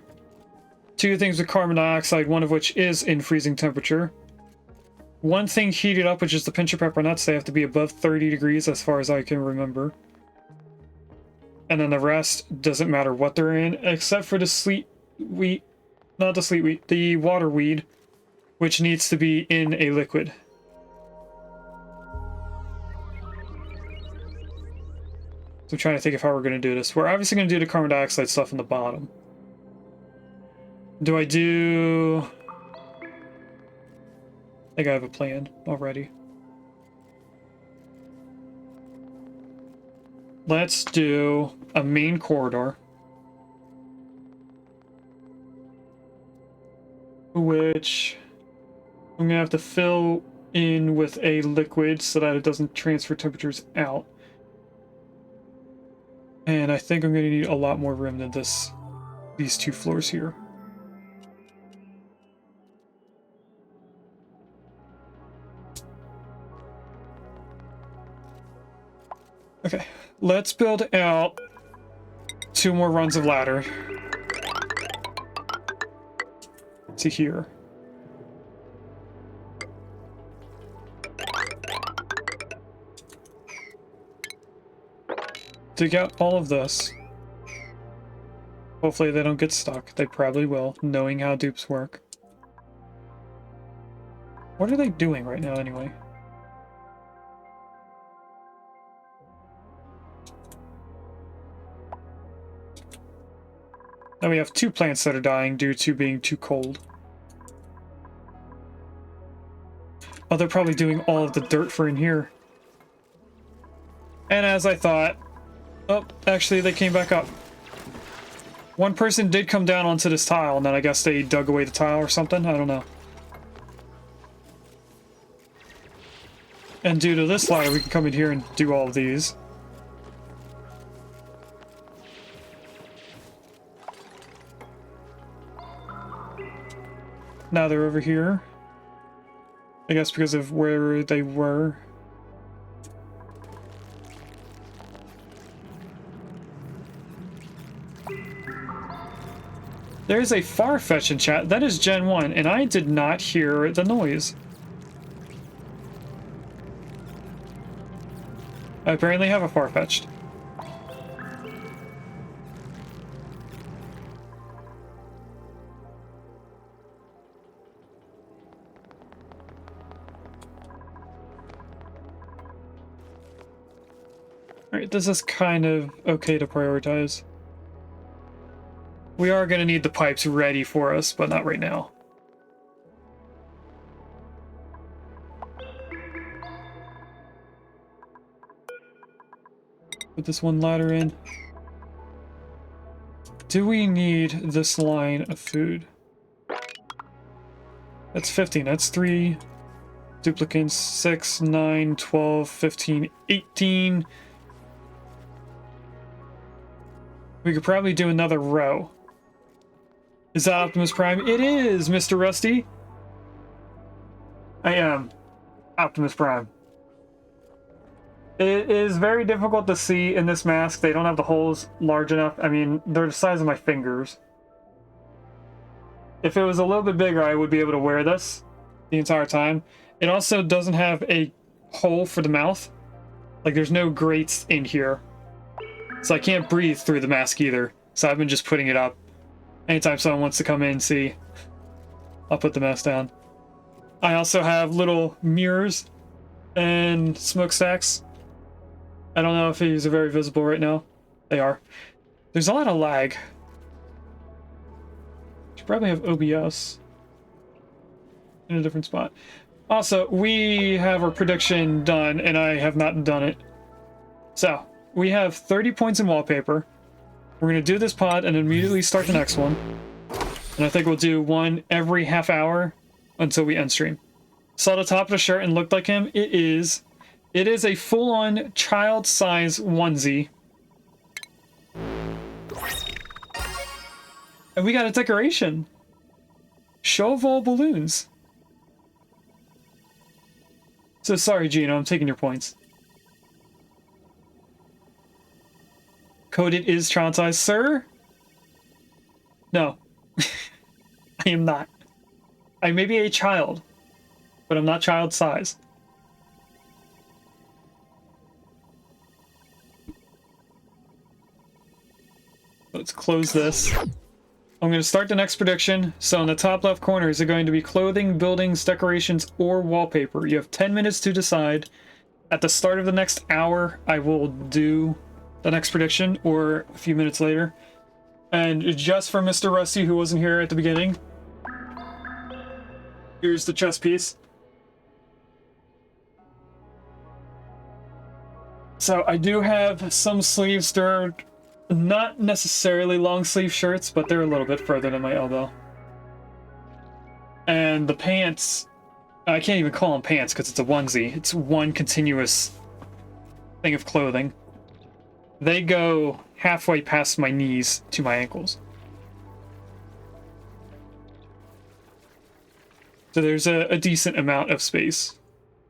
2 things with carbon dioxide, one of which is in freezing temperature, 1 thing heated up, which is the pinch of pepper nuts. They have to be above 30 degrees as far as I can remember. And then the rest doesn't matter what they're in, except for the sweet wheat, not the sweet wheat, the water weed, which needs to be in a liquid. So I'm trying to think of how we're going to do this. We're obviously going to do the carbon dioxide stuff in the bottom. Do I do... I think I have a plan already. Let's do a main corridor, which I'm going to have to fill in with a liquid so that it doesn't transfer temperatures out. And I think I'm going to need a lot more room than these 2 floors here. Okay, let's build out 2 more runs of ladder to here. Dig out all of this. Hopefully they don't get stuck. They probably will, knowing how dupes work. What are they doing right now anyway? Now we have 2 plants that are dying due to being too cold. Oh, they're probably doing all of the dirt for in here. And as I thought... Oh, actually they came back up. One person did come down onto this tile, and then I guess they dug away the tile or something. I don't know. And due to this ladder, we can come in here and do all of these. Now they're over here. I guess because of where they were. There's a Farfetch in chat. That is Gen 1, and I did not hear the noise. I apparently have a Farfetched. Alright, this is kind of okay to prioritize. We are going to need the pipes ready for us, but not right now. Put this one ladder in. Do we need this line of food? That's 15. That's 3 duplicants. 6, 9, 12, 15, 18. We could probably do another row. Is that Optimus Prime? It is, Mr. Rusty. I am Optimus Prime. It is very difficult to see in this mask. They don't have the holes large enough. I mean, they're the size of my fingers. If it was a little bit bigger, I would be able to wear this the entire time. It also doesn't have a hole for the mouth. Like, there's no grates in here. So I can't breathe through the mask either. So I've been just putting it up. Anytime someone wants to come in and see, I'll put the mask down. I also have little mirrors and smokestacks. I don't know if these are very visible right now. They are. There's a lot of lag. Should probably have OBS in a different spot. Also, we have our prediction done, and I have not done it. So, we have 30 points in wallpaper. We're going to do this pod and immediately start the next one. And I think we'll do one every half hour until we end stream. Saw the top of the shirt and looked like him. It is a full-on child-size onesie. And we got a decoration. Show of all balloons. So sorry, Gino, I'm taking your points. Coded is child size, sir? No. I am not. I may be a child, but I'm not child size. Let's close this. I'm going to start the next prediction. So in the top left corner, is it going to be clothing, buildings, decorations, or wallpaper? You have 10 minutes to decide. At the start of the next hour, I will do the next prediction, or a few minutes later. And just for Mr. Rusty, who wasn't here at the beginning, here's the chess piece. So I do have some sleeves. They're not necessarily long sleeve shirts, but they're a little bit further than my elbow. And the pants, I can't even call them pants because it's a onesie. It's one continuous thing of clothing. They go halfway past my knees to my ankles. So there's a decent amount of space,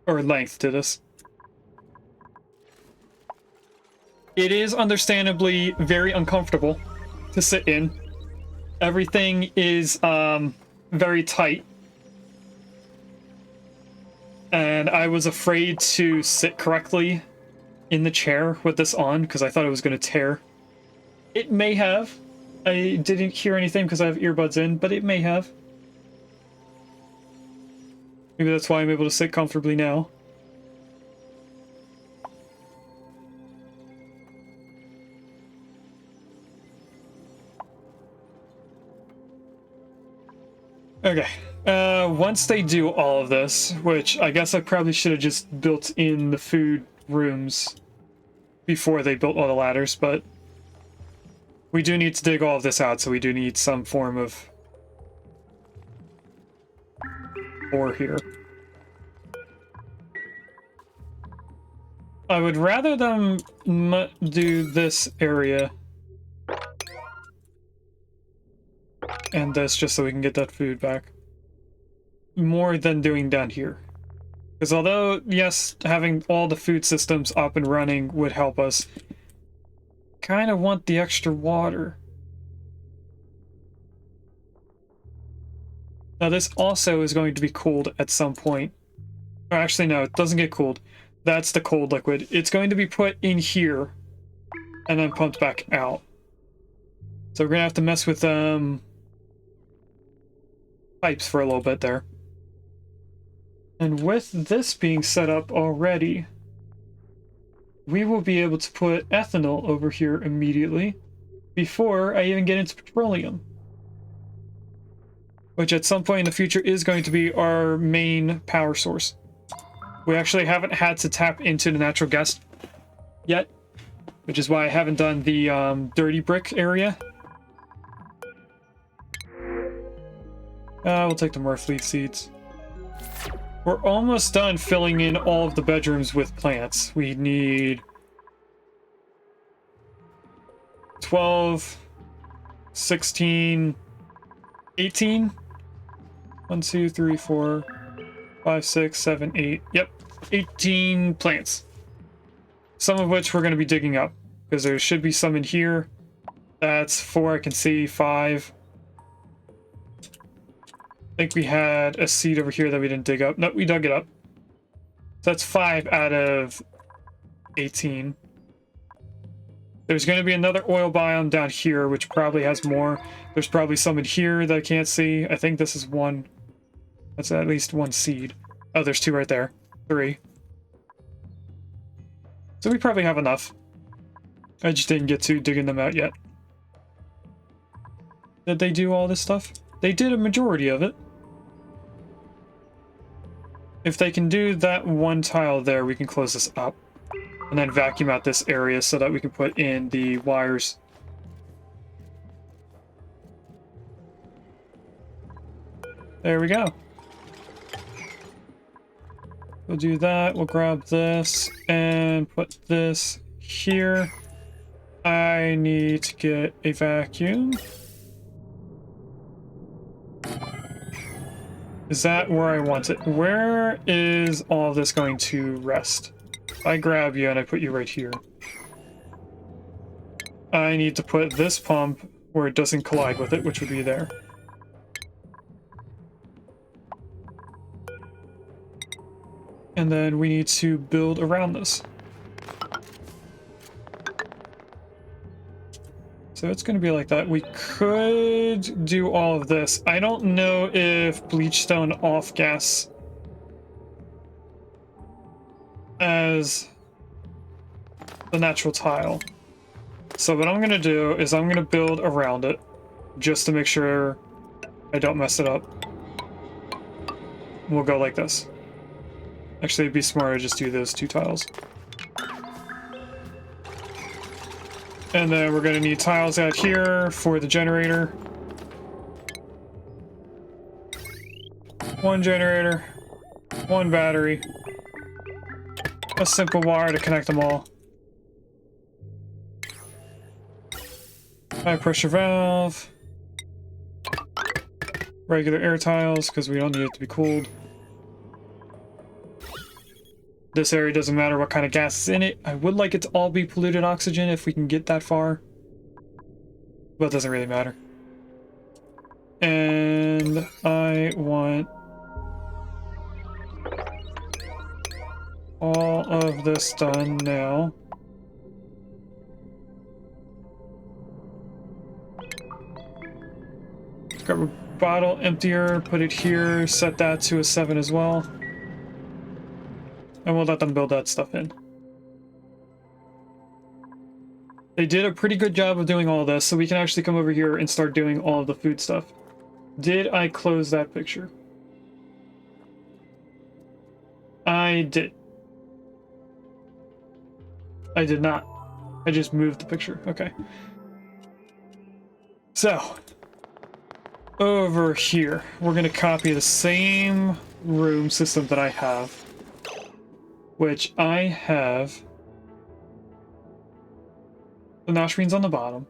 or length to this. It is understandably very uncomfortable to sit in. Everything is very tight. And I was afraid to sit correctly in the chair with this on because I thought it was going to tear. It may have. I didn't hear anything because I have earbuds in, but it may have. Maybe that's why I'm able to sit comfortably now. Okay. Once they do all of this, which I guess I probably should have just built in the food rooms before they built all the ladders, but we do need to dig all of this out, so we do need some form of ore here. I would rather them do this area and this just so we can get that food back more than doing down here. Because although, yes, having all the food systems up and running would help us, kind of want the extra water. Now this also is going to be cooled at some point. Or actually, no, it doesn't get cooled. That's the cold liquid. It's going to be put in here and then pumped back out. So we're gonna have to mess with pipes for a little bit there. And with this being set up already, we will be able to put ethanol over here immediately before I even get into petroleum, which at some point in the future is going to be our main power source. We actually haven't had to tap into the natural gas yet, which is why I haven't done the dirty brick area. We'll take the Murphy seeds. We're almost done filling in all of the bedrooms with plants. We need 12, 16, 18. 1, 2, 3, 4, 5, 6, 7, 8. Yep, 18 plants. Some of which we're going to be digging up, because there should be some in here. That's 4 I can see, 5. I think we had a seed over here that we didn't dig up. Nope, we dug it up. So that's 5 out of 18. There's going to be another oil biome down here, which probably has more. There's probably some in here that I can't see. I think this is 1. That's at least 1 seed. Oh, there's 2 right there. 3. So we probably have enough. I just didn't get to digging them out yet. Did they do all this stuff? They did a majority of it. If they can do that 1 tile there, we can close this up. And then vacuum out this area so that we can put in the wires. There we go. We'll do that. We'll grab this and put this here. I need to get a vacuum. Is that where I want it? Where is all this going to rest? I grab you and I put you right here. I need to put this pump where it doesn't collide with it, which would be there. And then we need to build around this. So it's going to be like that. We could do all of this. I don't know if bleachstone off gas as the natural tile. So what I'm going to do is I'm going to build around it just to make sure I don't mess it up. We'll go like this. Actually, it'd be smarter to just do those 2 tiles. And then we're going to need tiles out here for the generator. 1 generator, 1 battery, a simple wire to connect them all. High pressure valve. Regular air tiles because we don't need it to be cooled. This area doesn't matter what kind of gas is in it. I would like it to all be polluted oxygen if we can get that far. But it doesn't really matter. And I want all of this done now. Grab a bottle emptier, put it here, set that to a 7 as well. And we'll let them build that stuff in. They did a pretty good job of doing all this, so we can actually come over here and start doing all of the food stuff. Did I close that picture? I did. I did not. I just moved the picture. Okay. So, over here, we're going to copy the same room system that I have. Which I have the nosh beans on the bottom.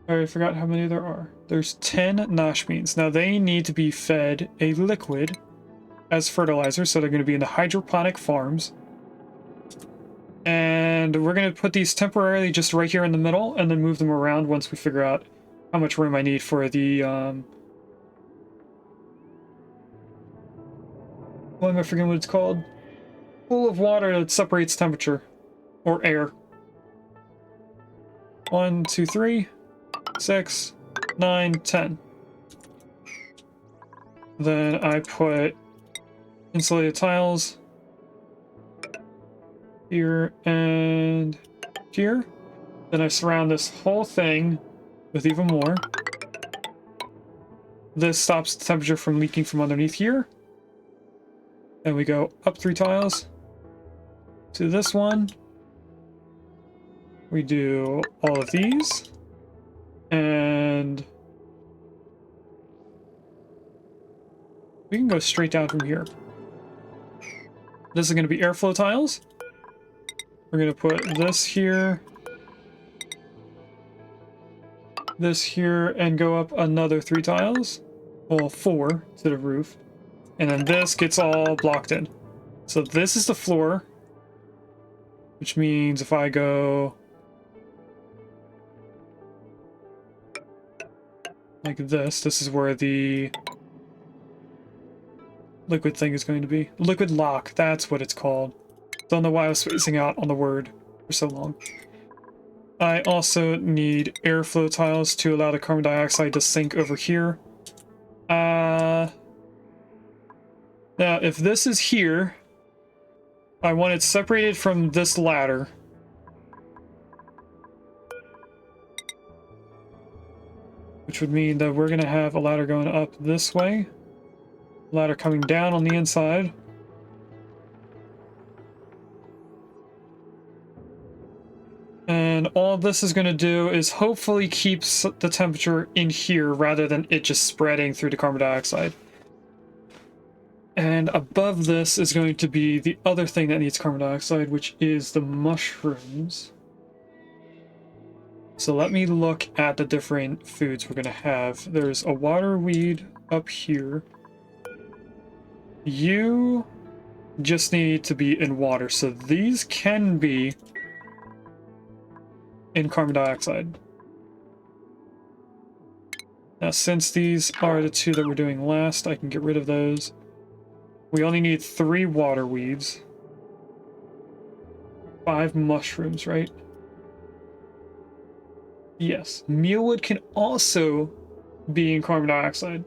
I already forgot how many there are. There's 10 nosh beans. Now they need to be fed a liquid as fertilizer, so they're going to be in the hydroponic farms. And we're going to put these temporarily just right here in the middle and then move them around once we figure out how much room I need for the why am I forgetting what it's called? Pool of water that separates temperature or air. 1, 2, 3, 6, 9, 10. Then I put insulated tiles here and here. Then I surround this whole thing with even more. This stops the temperature from leaking from underneath here. And we go up 3 tiles to this one. We do all of these. And we can go straight down from here. This is going to be airflow tiles. We're going to put this here, this here, and go up another 3 tiles. Well, 4 to the roof. And then this gets all blocked in. So this is the floor, which means if I go like this is where the liquid thing is going to be. Liquid lock, that's what it's called. Don't know why I was spacing out on the word for so long. I also need airflow tiles to allow the carbon dioxide to sink over here. Now, if this is here, I want it separated from this ladder. Which would mean that we're going to have a ladder going up this way. Ladder coming down on the inside. And all this is going to do is hopefully keep the temperature in here rather than it just spreading through the carbon dioxide. And above this is going to be the other thing that needs carbon dioxide, which is the mushrooms. So let me look at the different foods we're going to have. There's a water weed up here. You just need to be in water, so these can be in carbon dioxide. Now, since these are the 2 that we're doing last, I can get rid of those. We only need 3 water weeds. 5 mushrooms, right? Yes. Mealwood can also be in carbon dioxide.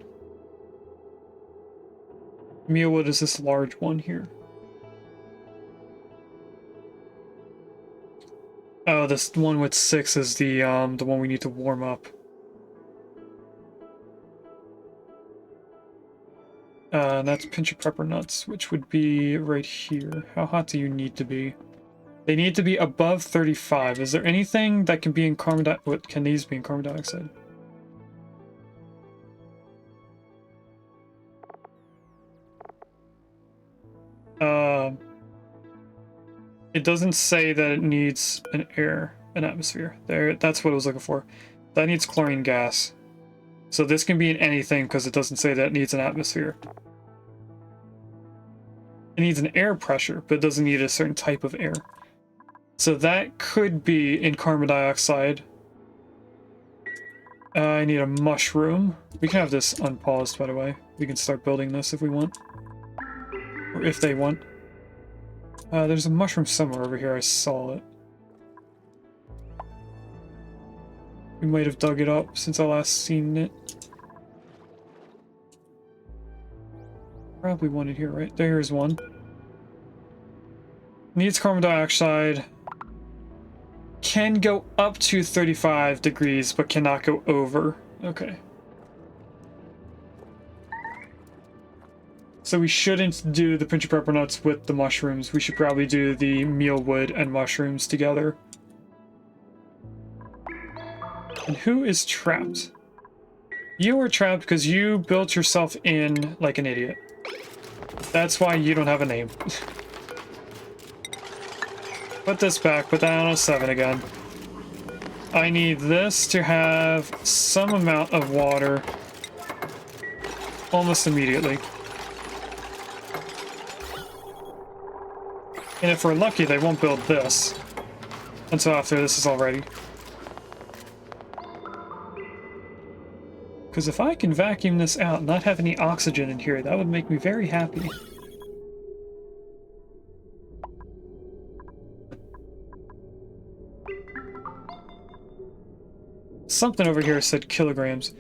Mealwood is this large one here. Oh, this one with 6 is the one we need to warm up. And that's pinch of pepper nuts, which would be right here. How hot do you need to be? They need to be above 35. Is there anything that can be in carbon dioxide? What can these be in carbon dioxide? It doesn't say that it needs an atmosphere. There, that's what I was looking for. That needs chlorine gas. So this can be in anything because it doesn't say that it needs an atmosphere. It needs an air pressure, but it doesn't need a certain type of air. So that could be in carbon dioxide. I need a mushroom. We can have this unpaused, by the way. We can start building this if we want. Or if they want. There's a mushroom somewhere over here. I saw it. We might have dug it up since I last seen it. Probably one in here, right? There's one. Needs carbon dioxide. Can go up to 35 degrees, but cannot go over. Okay. So we shouldn't do the pinch of pepper nuts with the mushrooms. We should probably do the mealwood and mushrooms together. And who is trapped? You are trapped because you built yourself in like an idiot. That's why you don't have a name. Put this back, put that on a 7 again. I need this to have some amount of water almost immediately. And if we're lucky, they won't build this until after this is all ready. Because if I can vacuum this out and not have any oxygen in here, that would make me very happy. Something over here said kilograms.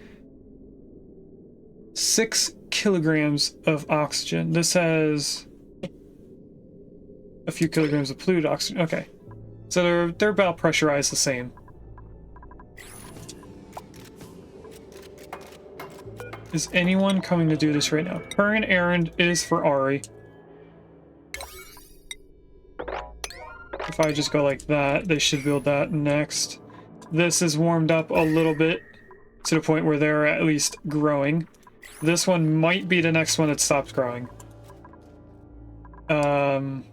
6 kilograms of oxygen. This has a few kilograms of polluted oxygen. Okay. So they're about pressurized the same. Is anyone coming to do this right now? Current errand is for Ari. If I just go like that, they should build that next. This is warmed up a little bit to the point where they're at least growing. This one might be the next one that stops growing. We're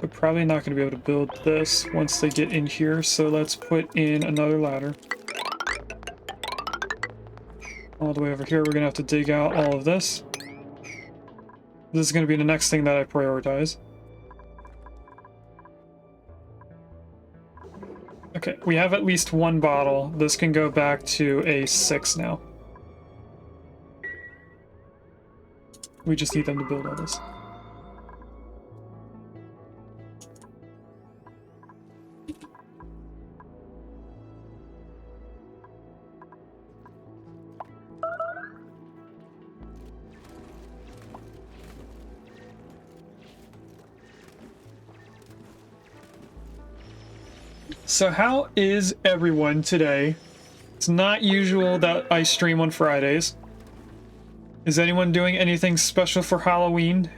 probably not going to be able to build this once they get in here, so let's put in another ladder. All the way over here, we're going to have to dig out all of this. This is going to be the next thing that I prioritize. Okay, we have at least one bottle. This can go back to a 6 now. We just need them to build all this. So how is everyone today? It's not usual that I stream on Fridays. Is anyone doing anything special for Halloween?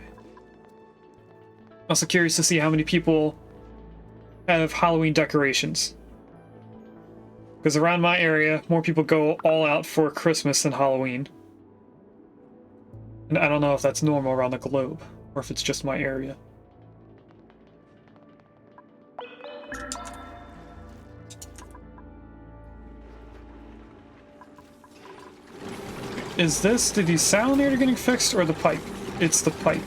Also curious to see how many people have Halloween decorations. Because around my area, more people go all out for Christmas than Halloween. And I don't know if that's normal around the globe, or if it's just my area. Is this the desalinator getting fixed or the pipe? It's the pipe.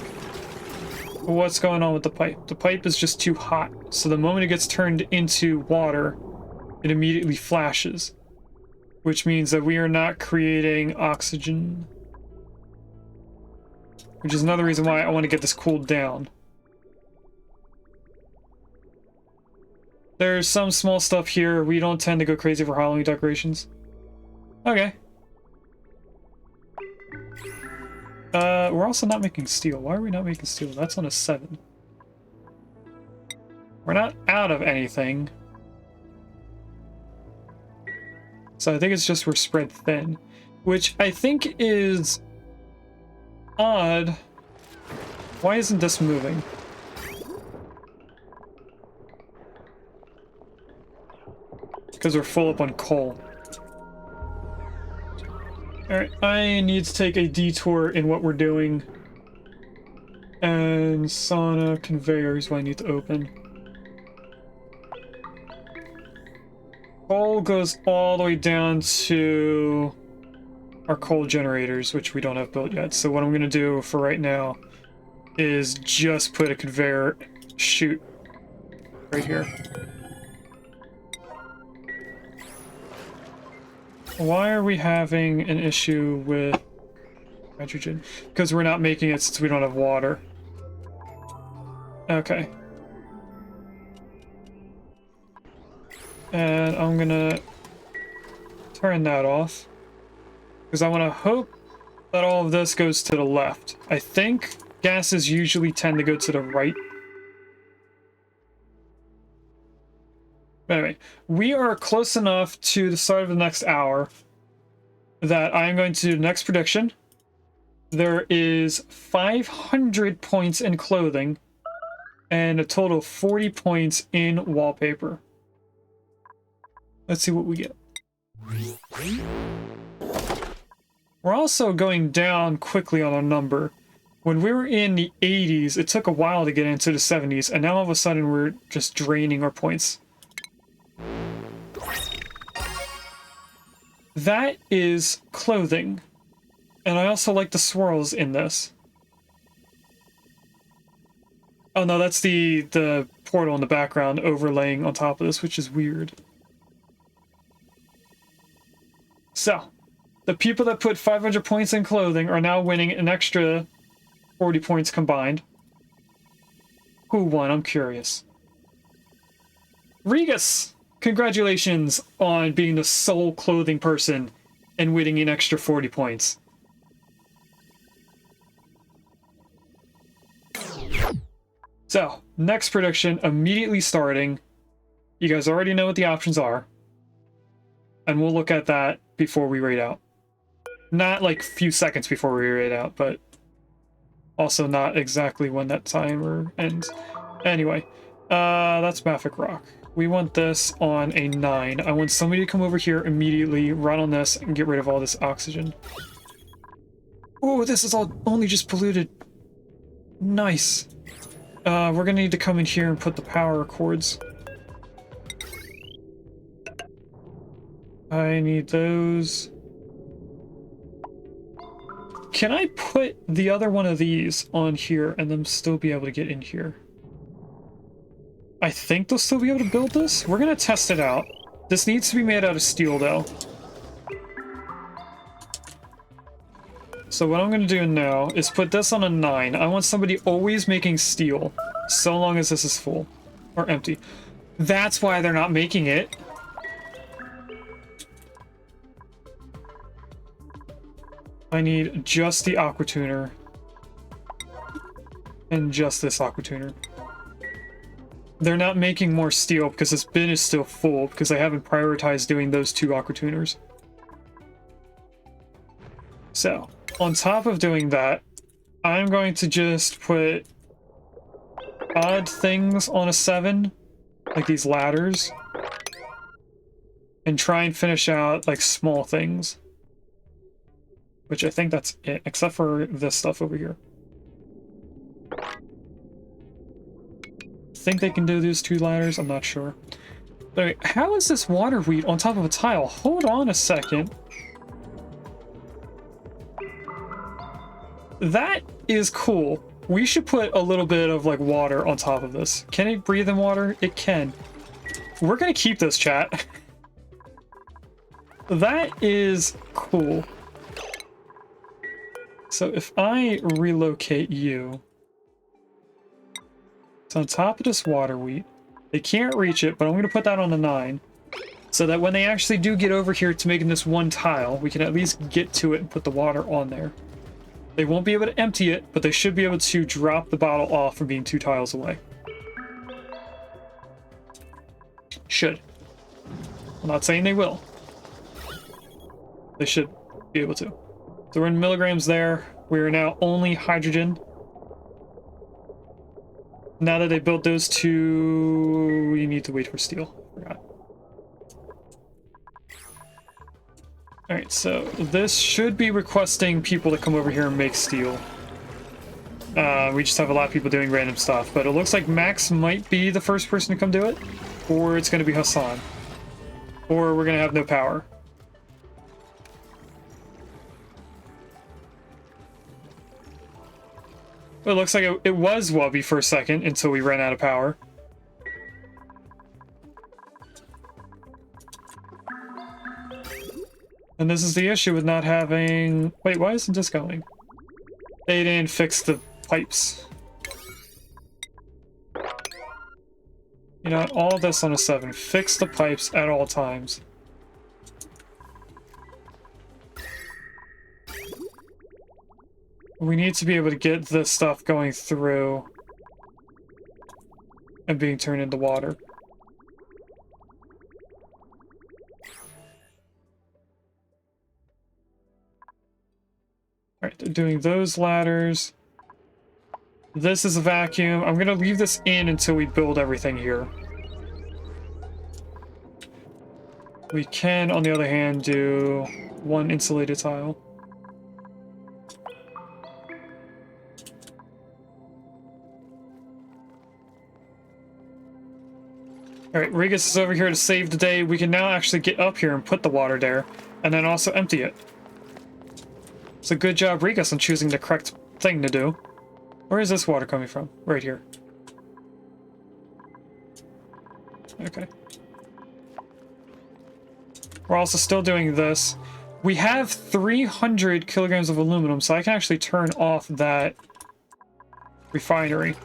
What's going on with the pipe? The pipe is just too hot, so the moment it gets turned into water, it immediately flashes, which means that we are not creating oxygen, which is another reason why I want to get this cooled down. There's some small stuff here. We don't tend to go crazy for Halloween decorations. Okay. We're also not making steel. Why are we not making steel? That's on a 7. We're not out of anything. So I think it's just we're spread thin, which I think is odd. Why isn't this moving? Because we're full up on coal. Alright, I need to take a detour in what we're doing. And sauna conveyors I need to open. Coal goes all the way down to our coal generators, which we don't have built yet. So what I'm going to do for right now is just put a conveyor chute right here. Why are we having an issue with hydrogen? Because we're not making it since we don't have water. Okay. And I'm gonna turn that off. Because I want to hope that all of this goes to the left. I think gases usually tend to go to the right. But anyway, we are close enough to the start of the next hour that I am going to do the next prediction. There is 500 points in clothing and a total of 40 points in wallpaper. Let's see what we get. We're also going down quickly on our number. When we were in the 80s, it took a while to get into the 70s, and now all of a sudden we're just draining our points. That is clothing. And I also like the swirls in this. Oh no, that's the portal in the background overlaying on top of this, which is weird. So, the people that put 500 points in clothing are now winning an extra 40 points combined. Who won? I'm curious. Regus! Congratulations on being the sole clothing person and winning an extra 40 points. So, next prediction immediately starting. You guys already know what the options are. And we'll look at that before we rate out. Not like a few seconds before we rate out, but also not exactly when that timer ends. Anyway, that's Maffic Rock. We want this on a 9. I want somebody to come over here immediately, run on this, and get rid of all this oxygen. Oh, this is all only just polluted. Nice. We're gonna need to come in here and put the power cords. I need those. Can I put the other one of these on here and then still be able to get in here? I think they'll still be able to build this. We're gonna test it out. This needs to be made out of steel though. So what I'm gonna do now is put this on a 9. I want somebody always making steel, so long as this is full or empty. That's why they're not making it. I need just the aqua tuner and just this aqua tuner. They're not making more steel because this bin is still full because I haven't prioritized doing those 2 aqua tuners. So, on top of doing that, I'm going to just put odd things on a 7, like these ladders, and try and finish out like small things. Which I think that's it, except for this stuff over here. Think they can do these 2 ladders? I'm not sure. But anyway, how is this water wheat on top of a tile? Hold on a second. That is cool. We should put a little bit of like water on top of this. Can it breathe in water? It can. We're gonna keep this, chat. That is cool. So if I relocate you, it's on top of this water wheat. They can't reach it, but I'm going to put that on a 9. So that when they actually do get over here to making this one tile, we can at least get to it and put the water on there. They won't be able to empty it, but they should be able to drop the bottle off from being 2 tiles away. Should. I'm not saying they will. They should be able to. So we're in milligrams there. We are now only hydrogen. Now that they built those 2, we need to wait for steel. Forgot. Alright, so this should be requesting people to come over here and make steel. We just have a lot of people doing random stuff, but it looks like Max might be the first person to come do it, or it's going to be Hassan, or we're going to have no power. It looks like it was Wubby for a second until we ran out of power. And this is the issue with not having... Wait, why isn't this going? They didn't fix the pipes. You know, all this on a 7. Fix the pipes at all times. We need to be able to get this stuff going through and being turned into water. Alright, they're doing those ladders. This is a vacuum. I'm going to leave this in until we build everything here. We can, on the other hand, do 1 insulated tile. Alright, Regus is over here to save the day. We can now actually get up here and put the water there, and then also empty it. So good job, Regus, on choosing the correct thing to do. Where is this water coming from? Right here. Okay. We're also still doing this. We have 300 kilograms of aluminum, so I can actually turn off that refinery.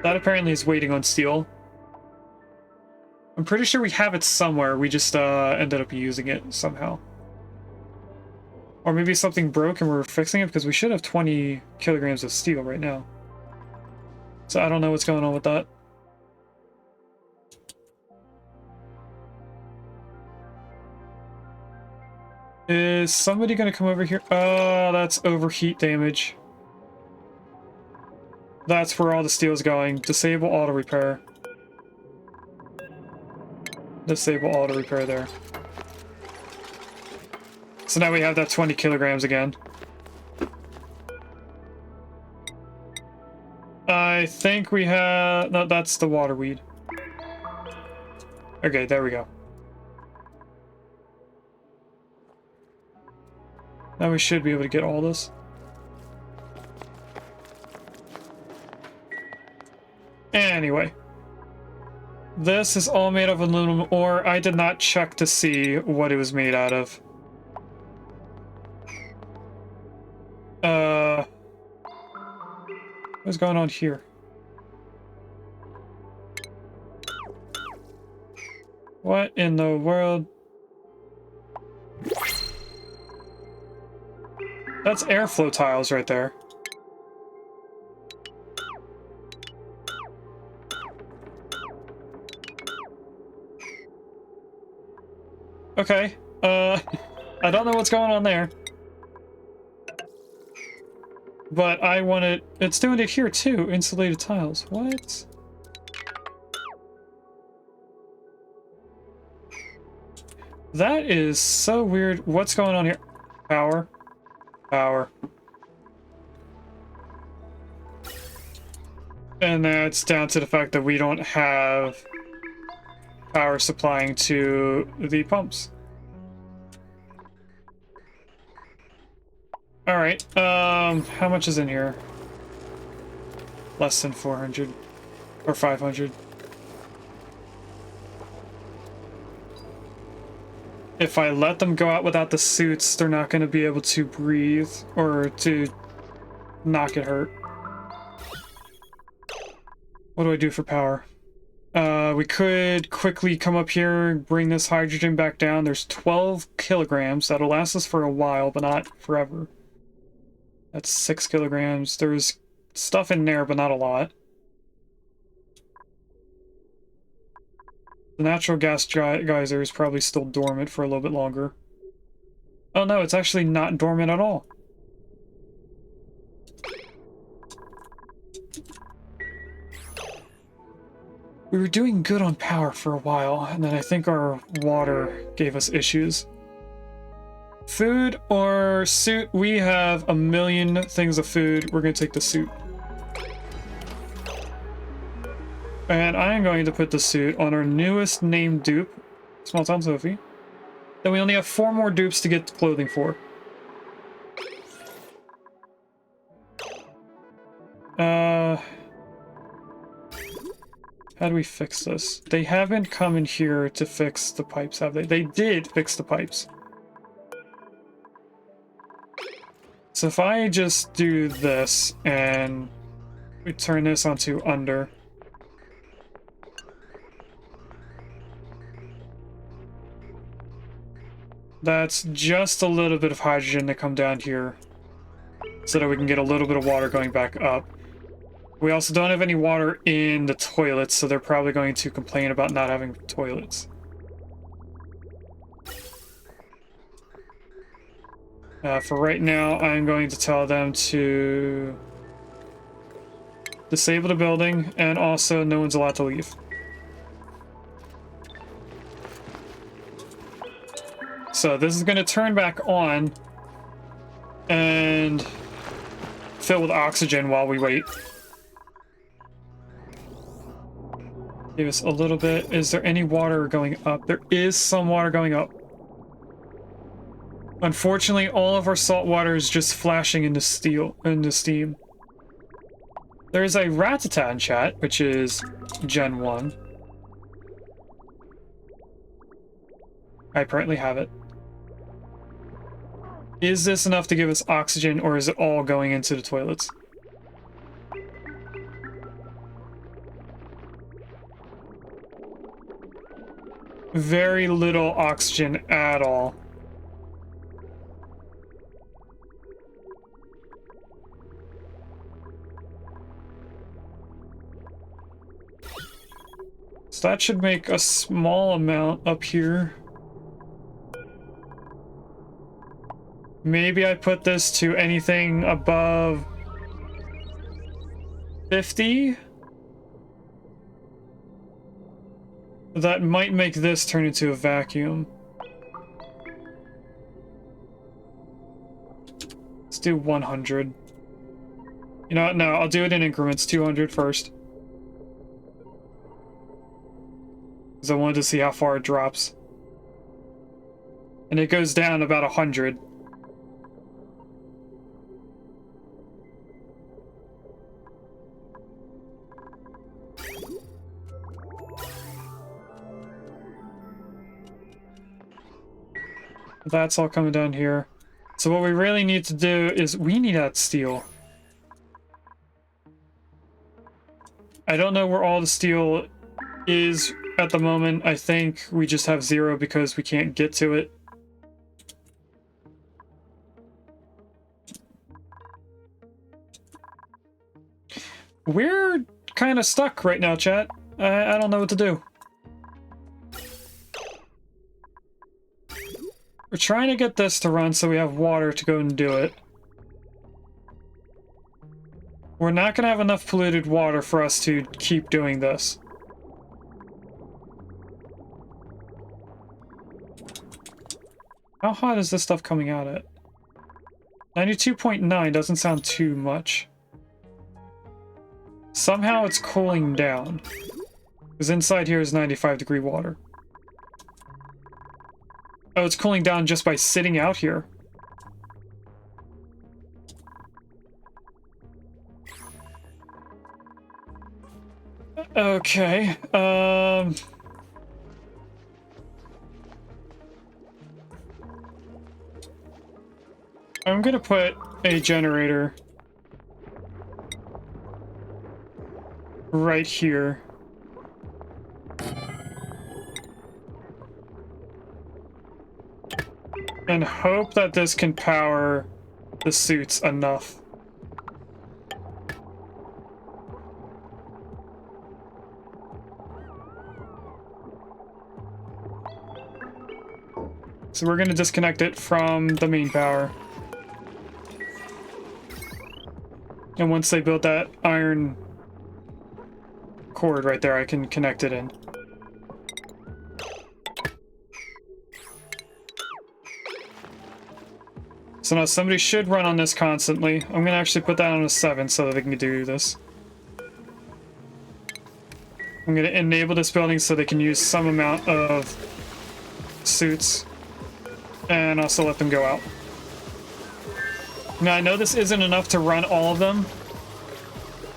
That apparently is waiting on steel. I'm pretty sure we have it somewhere. We just ended up using it somehow. Or maybe something broke and we're fixing it, because we should have 20 kilograms of steel right now. So I don't know what's going on with that. Is somebody going to come over here? Oh, that's overheat damage. That's where all the steel is going. Disable auto repair. Disable auto repair there. So now we have that 20 kilograms again. I think we have... No, that's the water weed. Okay, there we go. Now we should be able to get all this. Anyway. This is all made of aluminum ore. I did not check to see what it was made out of. What's going on here? What in the world? That's airflow tiles right there. Okay, I don't know what's going on there. But I want it... It's doing it here too, insulated tiles. What? That is so weird. What's going on here? Power. Power. And that's down to the fact that we don't have power supplying to the pumps. All right, how much is in here? Less than 400 or 500. If I let them go out without the suits, they're not going to be able to breathe or to not get hurt. What do I do for power? We could quickly come up here and bring this hydrogen back down. There's 12 kilograms. That'll last us for a while, but not forever. That's 6 kilograms. There's stuff in there, but not a lot. The natural gas geyser is probably still dormant for a little bit longer. Oh no, it's actually not dormant at all. We were doing good on power for a while, and then I think our water gave us issues. Food or suit? We have a million things of food. We're going to take the suit. And I am going to put the suit on our newest named dupe, Small Town Sophie. Then we only have 4 more dupes to get clothing for. How do we fix this? They haven't come in here to fix the pipes, have they? They did fix the pipes. So if I just do this and we turn this onto under. That's just a little bit of hydrogen to come down here so that we can get a little bit of water going back up. We also don't have any water in the toilets, so they're probably going to complain about not having toilets. For right now, I'm going to tell them to disable the building, and also no one's allowed to leave. So this is going to turn back on and fill with oxygen while we wait. Give us a little bit. Is there any water going up? There is some water going up. Unfortunately, all of our salt water is just flashing into steam. There's a Rattata in chat, which is Gen 1. I apparently have it. Is this enough to give us oxygen, or is it all going into the toilets? Very little oxygen at all. So that should make a small amount up here. Maybe I put this to anything above 50? That might make this turn into a vacuum. Let's do 100. You know what? No, I'll do it in increments. 200 first. Because I wanted to see how far it drops. And it goes down about 100. That's all coming down here. So what we really need to do is we need that steel. I don't know where all the steel is at the moment. I think we just have 0 because we can't get to it. We're kind of stuck right now, chat. I don't know what to do. We're trying to get this to run so we have water to go and do it. We're not going to have enough polluted water for us to keep doing this. How hot is this stuff coming out at? 92.9 doesn't sound too much. Somehow it's cooling down. Because inside here is 95-degree water. Oh, it's cooling down just by sitting out here. Okay, I'm gonna put a generator right here. And hope that this can power the suits enough. So we're going to disconnect it from the main power. And once they build that iron cord right there, I can connect it in. So now somebody should run on this constantly. I'm going to actually put that on a 7 so that they can do this. I'm going to enable this building so they can use some amount of suits. And also let them go out. Now I know this isn't enough to run all of them,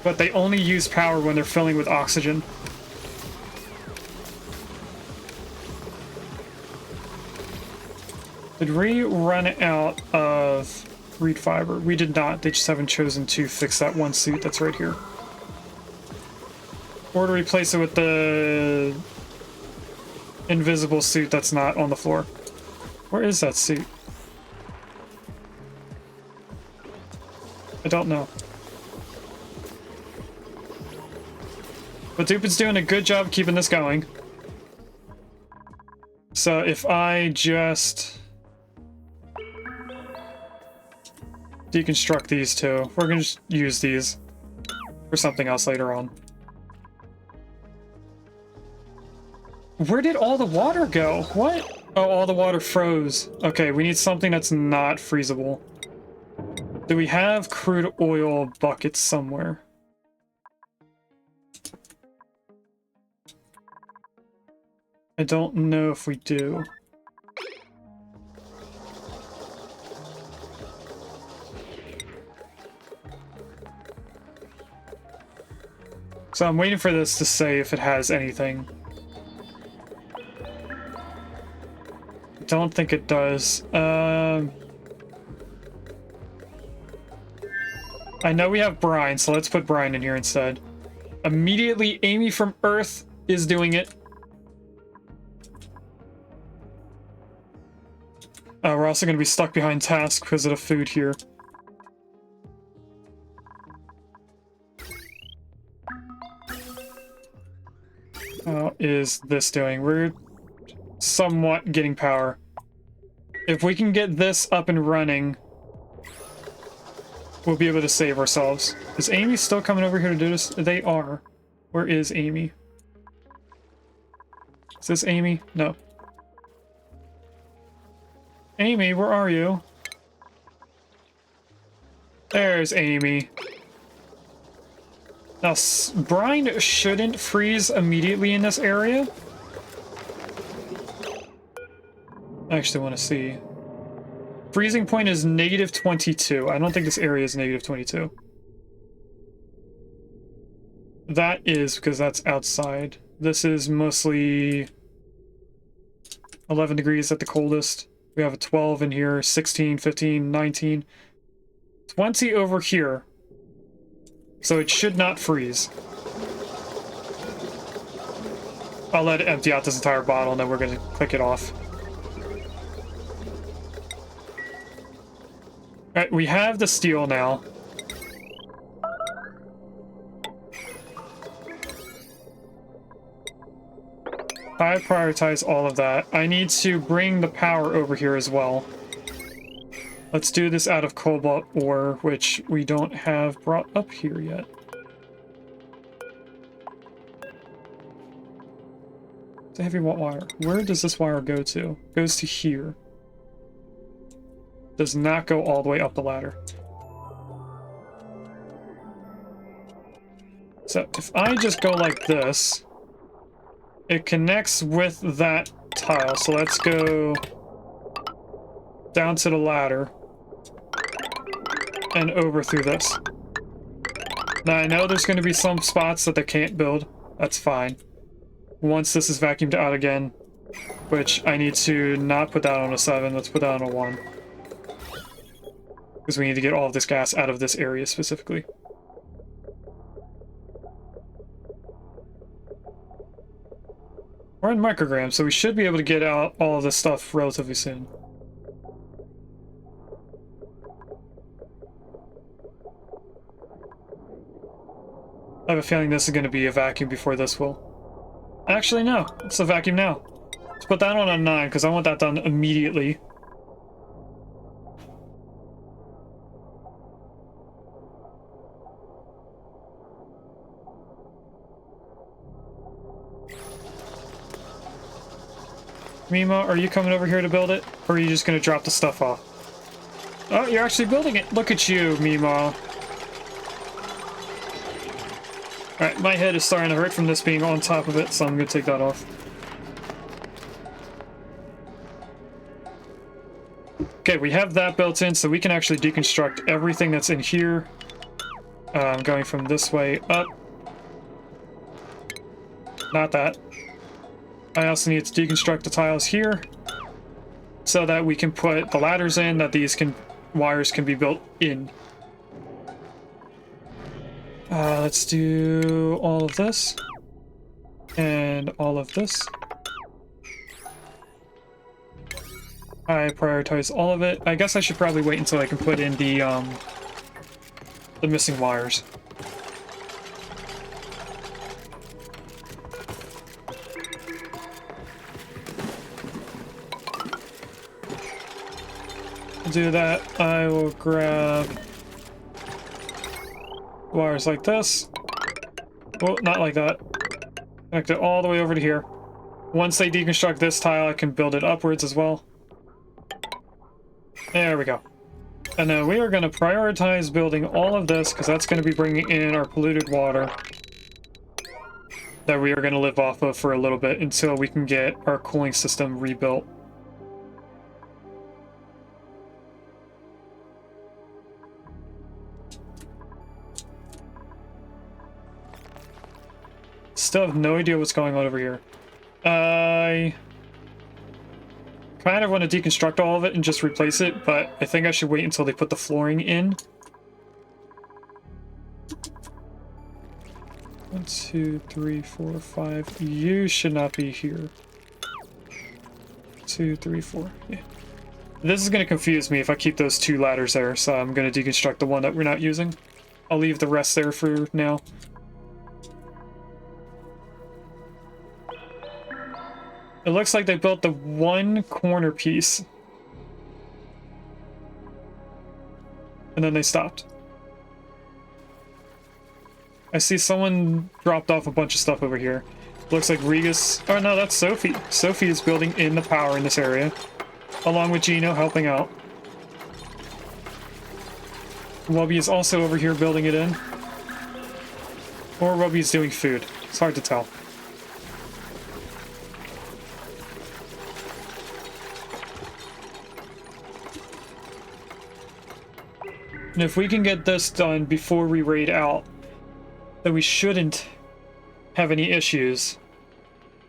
but they only use power when they're filling with oxygen. Did we run out of reed fiber? We did not. They just haven't chosen to fix that one suit that's right here. Or to replace it with the invisible suit that's not on the floor. Where is that suit? I don't know. But Dupid's doing a good job keeping this going. So if I just deconstruct these two, we're gonna just use these for something else later on. Where did all the water go? What? Oh, all the water froze. Okay, we need something that's not freezable. Do we have crude oil buckets somewhere? I don't know if we do. So I'm waiting for this to say if it has anything. Don't think it does. I know we have brine, so let's put brine in here instead. Immediately, Amy from Earth is doing it. We're also going to be stuck behind task because of the food here. How is this doing? We're somewhat getting power. If we can get this up and running, we'll be able to save ourselves. Is Amy still coming over here to do this? They are. Where is Amy? Is this Amy? No. Amy, where are you? There's Amy. Now, brine shouldn't freeze immediately in this area. I actually want to see. Freezing point is -22. I don't think this area is -22. That is because that's outside. This is mostly 11 degrees at the coldest. We have a 12 in here, 16, 15, 19, 20 over here. So it should not freeze. I'll let it empty out this entire bottle and then we're going to click it off. Alright, we have the steel now. I prioritize all of that. I need to bring the power over here as well. Let's do this out of cobalt ore, which we don't have brought up here yet. It's a heavy wire. Where does this wire go to? It goes to here. Does not go all the way up the ladder. So if I just go like this, it connects with that tile. So let's go down to the ladder and over through this. Now I know there's going to be some spots that they can't build. That's fine. Once this is vacuumed out again, which I need to not put that on a 7, let's put that on a 1. Because we need to get all of this gas out of this area specifically. We're in micrograms, so we should be able to get out all of this stuff relatively soon. I have a feeling this is going to be a vacuum before this will. Actually, no. It's a vacuum now. Let's put that on a 9, because I want that done immediately. Mima, are you coming over here to build it? Or are you just going to drop the stuff off? Oh, you're actually building it. Look at you, Mima. Alright, my head is starting to hurt from this being on top of it, so I'm going to take that off. Okay, we have that built in, so we can actually deconstruct everything that's in here. Going from this way up. Not that. I also need to deconstruct the tiles here so that we can put the ladders in that these wires can be built in. Let's do all of this and all of this. I prioritize all of it. I guess I should probably wait until I can put in the missing wires. To do that, I will grab wires like this. Well, not like that. Connect it all the way over to here. Once they deconstruct this tile, I can build it upwards as well. There we go. And then we are going to prioritize building all of this, because that's going to be bringing in our polluted water that we are going to live off of for a little bit until we can get our cooling system rebuilt. Still have no idea what's going on over here. I kind of want to deconstruct all of it and just replace it, but I think I should wait until they put the flooring in. 1, 2, 3, 4, 5. You should not be here. 2, 3, 4. Yeah. This is going to confuse me if I keep those 2 ladders there, so I'm going to deconstruct the one that we're not using. I'll leave the rest there for now. It looks like they built the one corner piece. And then they stopped. I see someone dropped off a bunch of stuff over here. Looks like Regus... Oh no, that's Sophie. Sophie is building in the power in this area. Along with Gino helping out. Wubby is also over here building it in. Or Wubby is doing food. It's hard to tell. And if we can get this done before we raid out, then we shouldn't have any issues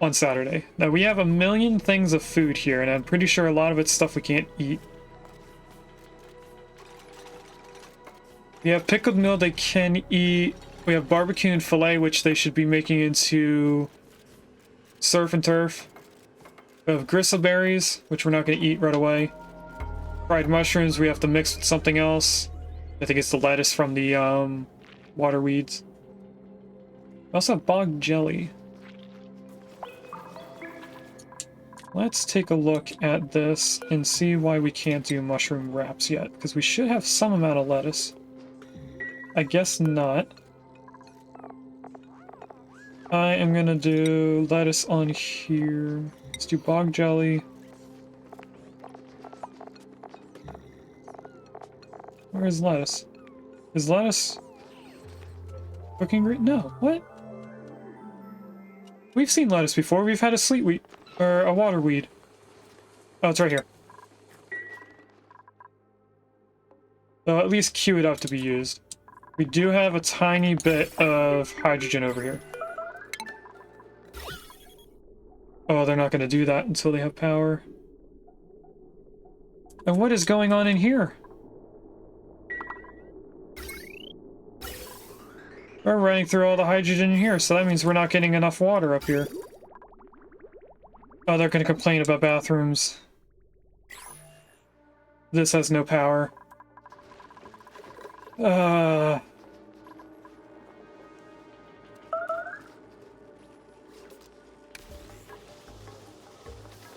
on Saturday. Now, we have a million things of food here, and I'm pretty sure a lot of it's stuff we can't eat. We have pickled meal they can eat. We have barbecue and filet, which they should be making into surf and turf. We have gristleberries, which we're not going to eat right away. Fried mushrooms, we have to mix with something else. I think it's the lettuce from the water weeds. We also have bog jelly. Let's take a look at this and see why we can't do mushroom wraps yet, because we should have some amount of lettuce. I guess not. I am gonna do lettuce on here. Let's do bog jelly. Where is lettuce? Is lettuce cooking green? No. What? We've seen lettuce before. We've had a sweet wheat. Or a water weed. Oh, it's right here. So at least queue it up to be used. We do have a tiny bit of hydrogen over here. Oh, they're not going to do that until they have power. And what is going on in here? We're running through all the hydrogen in here, so that means we're not getting enough water up here. Oh, they're going to complain about bathrooms. This has no power.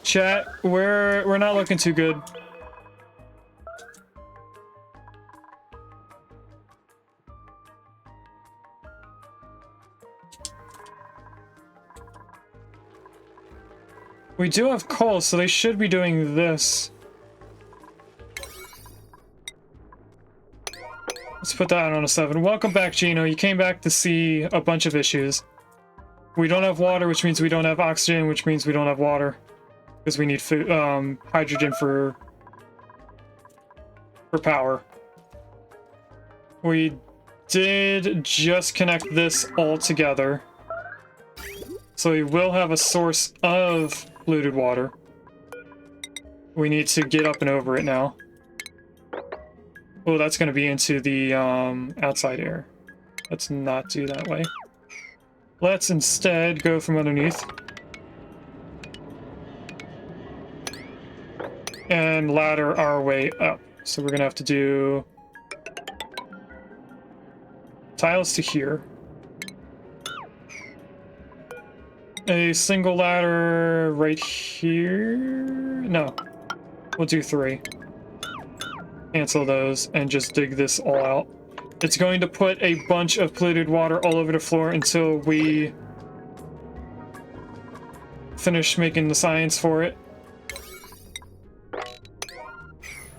Chat, we're not looking too good. We do have coal, so they should be doing this. Let's put that on a 7. Welcome back, Gino. You came back to see a bunch of issues. We don't have water, which means we don't have oxygen, which means we don't have water. Because we need food, hydrogen for power. We did just connect this all together. So we will have a source of polluted water. We need to get up and over it now. Oh, that's going to be into the outside air. Let's not do that way. Let's instead go from underneath. And ladder our way up. So we're going to have to do tiles to here. A single ladder right here? No. We'll do 3. Cancel those and just dig this all out. It's going to put a bunch of polluted water all over the floor until we finish making the science for it.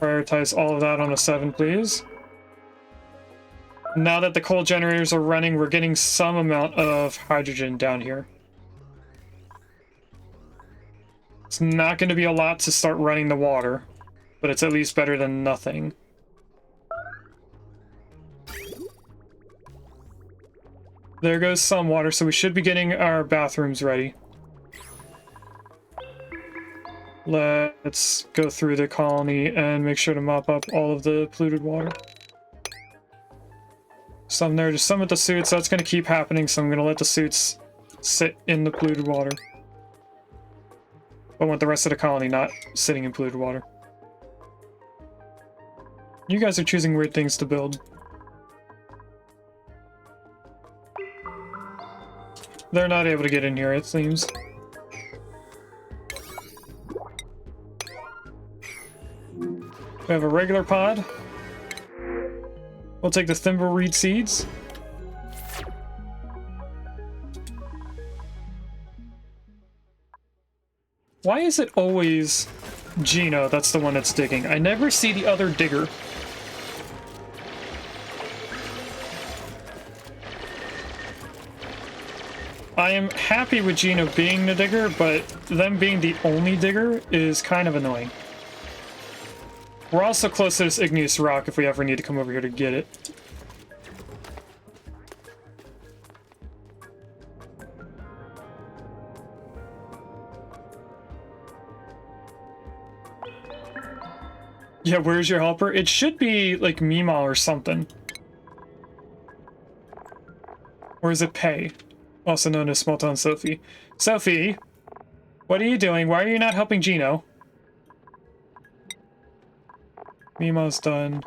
Prioritize all of that on a 7, please. Now that the coal generators are running, we're getting some amount of hydrogen down here. It's not going to be a lot to start running the water, but it's at least better than nothing. There goes some water, so we should be getting our bathrooms ready. Let's go through the colony and make sure to mop up all of the polluted water. Some there, just some at the suits. That's going to keep happening, so I'm going to let the suits sit in the polluted water. I want the rest of the colony not sitting in polluted water. You guys are choosing weird things to build. They're not able to get in here, it seems. We have a regular pod. We'll take the thimbleweed seeds. Why is it always Gino that's the one that's digging? I never see the other digger. I am happy with Gino being the digger, but them being the only digger is kind of annoying. We're also close to this igneous rock if we ever need to come over here to get it. Yeah, where's your helper? It should be like Mima or something. Or is it Pei? Also known as Small Town Sophie. Sophie, what are you doing? Why are you not helping Gino? Mima's done.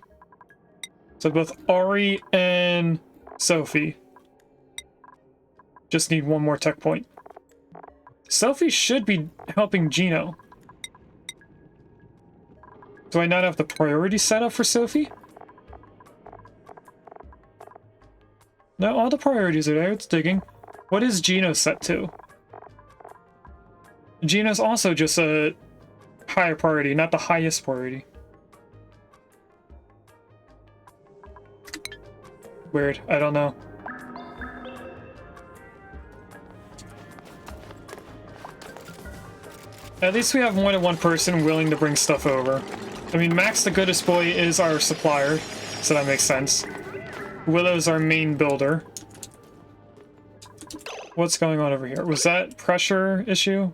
So both Ari and Sophie just need one more tech point. Sophie should be helping Gino. Do I not have the priority set up for Sophie? No, all the priorities are there. It's digging. What is Gino set to? Gino's also just a higher priority, not the highest priority. Weird. I don't know. At least we have more than one person willing to bring stuff over. I mean, Max the Goodest Boy is our supplier, so that makes sense. Willow's our main builder. What's going on over here? Was that pressure issue?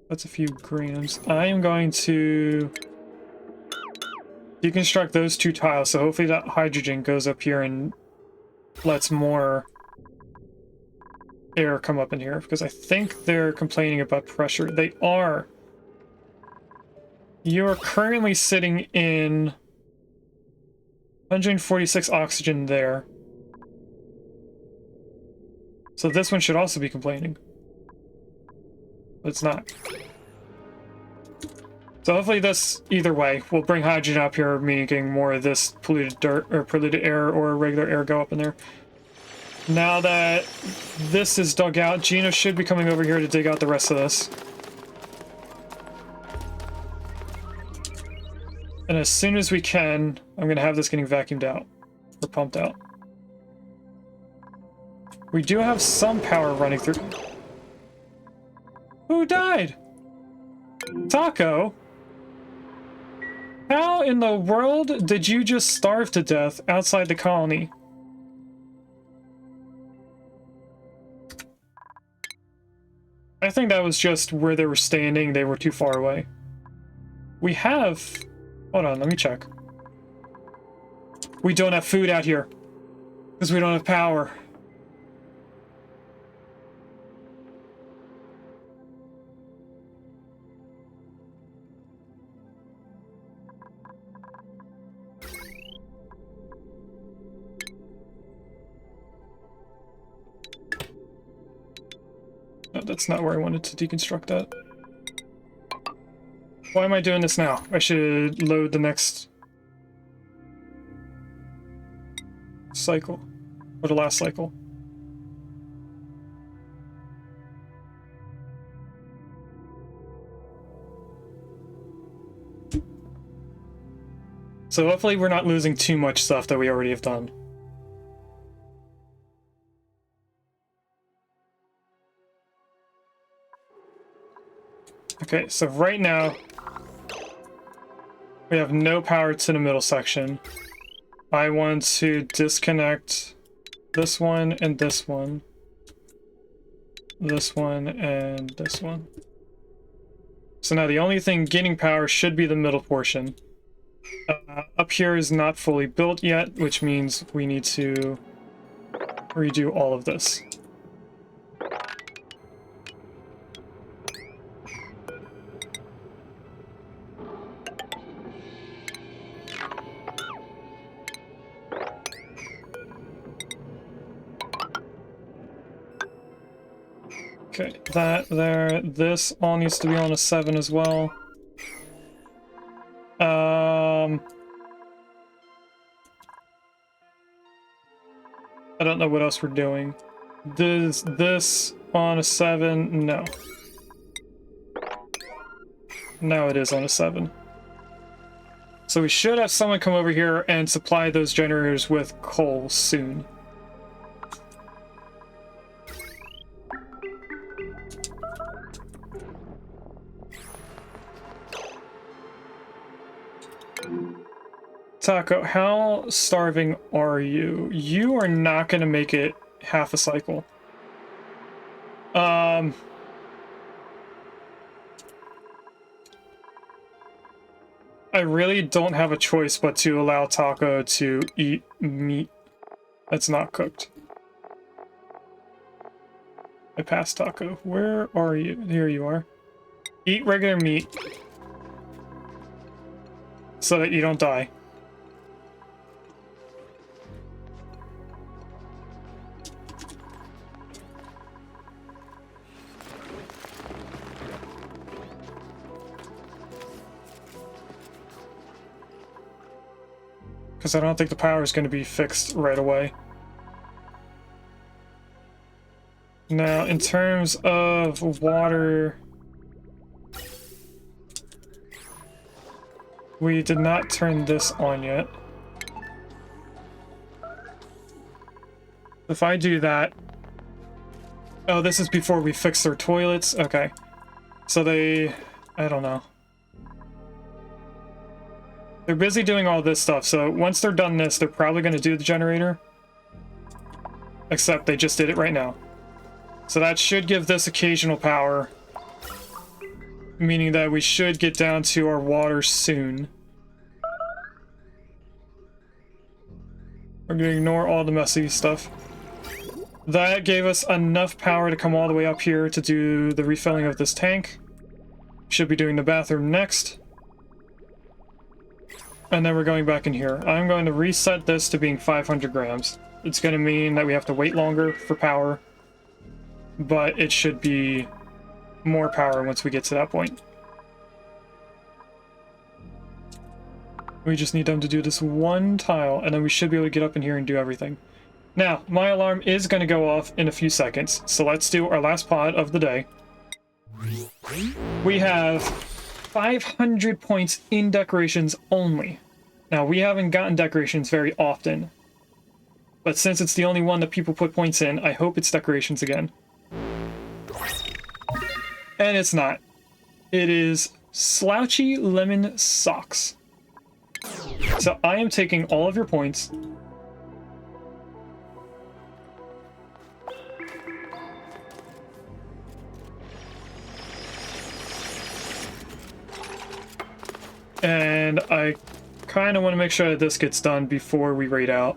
That's a few grams. I am going to deconstruct those two tiles, so hopefully that hydrogen goes up here and lets more air come up in here, because I think they're complaining about pressure. They are. You are currently sitting in 146 oxygen there. So this one should also be complaining. But it's not. So hopefully this, either way, will bring hydrogen up here, making more of this polluted dirt, or polluted air, or regular air go up in there. Now that this is dug out, Gino should be coming over here to dig out the rest of this. And as soon as we can, I'm going to have this getting vacuumed out, or pumped out. We do have some power running through. Who died? Taco? How in the world did you just starve to death outside the colony? I think that was just where they were standing. They were too far away. We have... Hold on, let me check. We don't have food out here. Because we don't have power. No, that's not where I wanted to deconstruct that. Why am I doing this now? I should load the next cycle, or the last cycle. So hopefully we're not losing too much stuff that we already have done. Okay, so right now, We have no power to the middle section. I want to disconnect this one and this one. This one and this one. So now the only thing getting power should be the middle portion. Up here is not fully built yet, which means we need to redo all of this. Okay, that there. This all needs to be on a 7 as well. I don't know what else we're doing. Does this on a 7? No. Now it is on a 7. So we should have someone come over here and supply those generators with coal soon. Taco, how starving are you? You are not going to make it half a cycle. I really don't have a choice but to allow Taco to eat meat that's not cooked. I passed Taco. Where are you? Here you are. Eat regular meat so that you don't die. Because I don't think the power is going to be fixed right away. Now, in terms of water, we did not turn this on yet. If I do that... Oh, this is before we fix their toilets? Okay. So they... I don't know. They're busy doing all this stuff, so once they're done this, they're probably going to do the generator. Except they just did it right now. So that should give this occasional power. Meaning that we should get down to our water soon. We're going to ignore all the messy stuff. That gave us enough power to come all the way up here to do the refilling of this tank. Should be doing the bathroom next. And then we're going back in here. I'm going to reset this to being 500 grams. It's going to mean that we have to wait longer for power, but it should be more power once we get to that point. We just need them to do this one tile, and then we should be able to get up in here and do everything. Now, my alarm is going to go off in a few seconds, so let's do our last pod of the day. We have 500 points in decorations only. Now, we haven't gotten decorations very often, but since it's the only one that people put points in, I hope it's decorations again. And it's not. It is slouchy lemon socks. So I am taking all of your points. And I kind of want to make sure that this gets done before we raid out,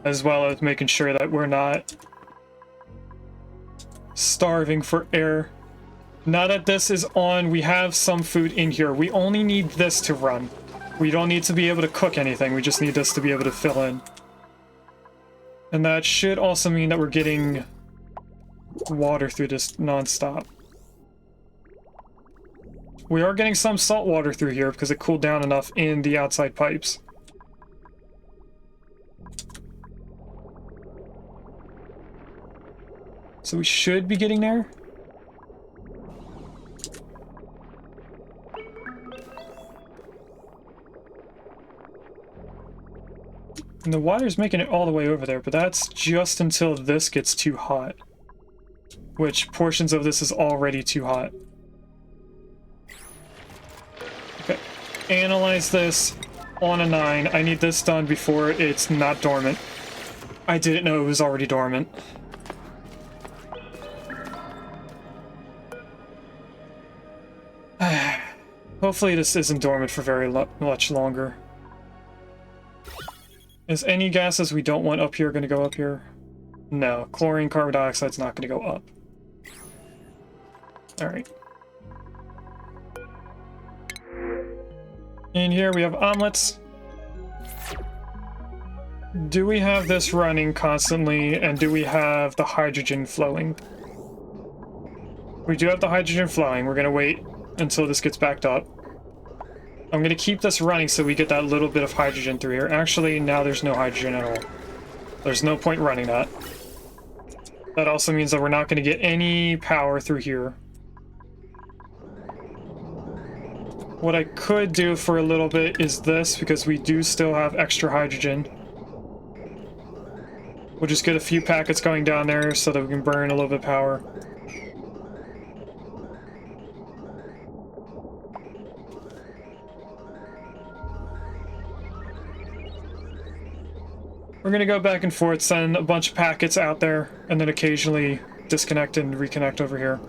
as well as making sure that we're not starving for air. Now that this is on, we have some food in here. We only need this to run. We don't need to be able to cook anything. We just need this to be able to fill in. And that should also mean that we're getting water through this non-stop. We are getting some salt water through here because it cooled down enough in the outside pipes. So we should be getting there. And the water's making it all the way over there, but that's just until this gets too hot. Which portions of this is already too hot. Okay. analyze this on a 9. I need this done before it's not dormant. I didn't know it was already dormant. Hopefully this isn't dormant for very much longer. Is any gases we don't want up here going to go up here? No. Chlorine, carbon dioxide's not going to go up. Alright. In here we have omelets. Do we have this running constantly, and do we have the hydrogen flowing? We do have the hydrogen flowing. We're going to wait until this gets backed up. I'm going to keep this running so we get that little bit of hydrogen through here. Actually, now there's no hydrogen at all. There's no point running that. That also means that we're not going to get any power through here. What I could do for a little bit is this, because we do still have extra hydrogen. We'll just get a few packets going down there so that we can burn a little bit of power. We're going to go back and forth, send a bunch of packets out there, and then occasionally disconnect and reconnect over here.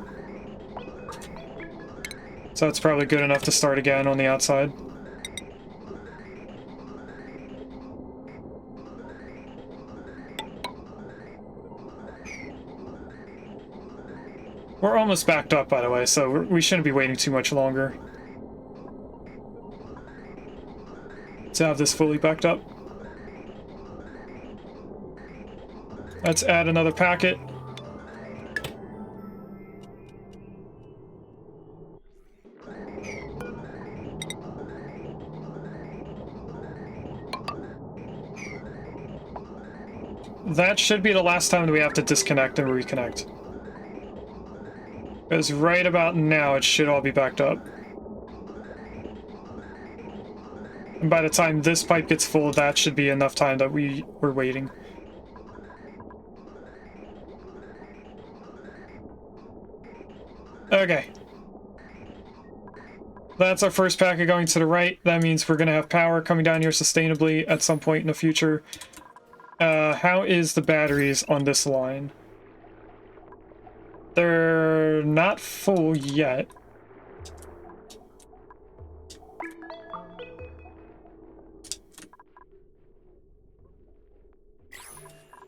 So it's probably good enough to start again on the outside. We're almost backed up, by the way, so we shouldn't be waiting too much longer to have this fully backed up. Let's add another packet. That should be the last time that we have to disconnect and reconnect. Because right about now, it should all be backed up. And by the time this pipe gets full, that should be enough time that we're waiting. Okay. That's our first packet going to the right. That means we're going to have power coming down here sustainably at some point in the future. How is the batteries on this line? They're not full yet.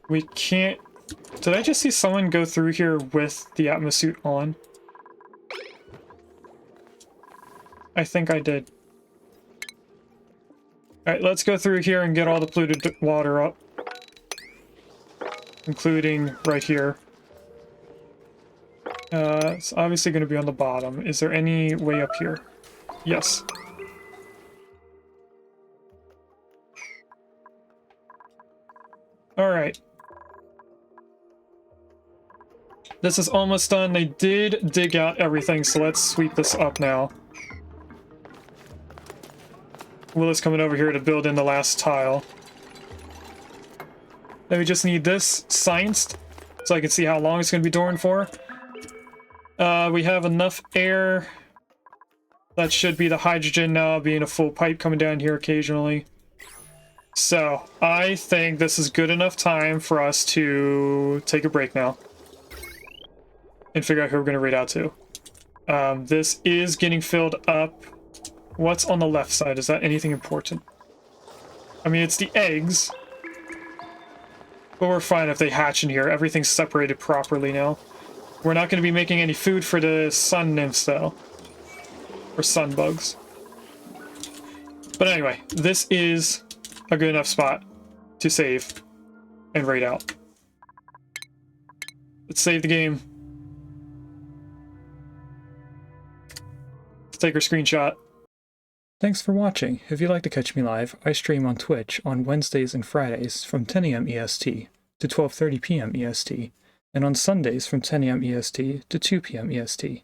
We can't... Did I just see someone go through here with the atmosuit on? I think I did. Alright, let's go through here and get all the polluted water up. Including right here. It's obviously going to be on the bottom. Is there any way up here? Yes. Alright. This is almost done. They did dig out everything, so let's sweep this up now. Will is coming over here to build in the last tile. Then we just need this scienced, so I can see how long it's going to be dormant for. We have enough air. That should be the hydrogen now, being a full pipe coming down here occasionally. So, I think this is good enough time for us to take a break now. And figure out who we're going to raid out to. This is getting filled up. What's on the left side? Is that anything important? I mean, it's the eggs. But we're fine if they hatch in here. Everything's separated properly now. We're not going to be making any food for the sun nymphs, though. Or sun bugs. But anyway, this is a good enough spot to save and raid out. Let's save the game. Let's take our screenshot. Thanks for watching. If you'd like to catch me live, I stream on Twitch on Wednesdays and Fridays from 10 AM EST to 12:30 PM EST, and on Sundays from 10 AM EST to 2 PM EST.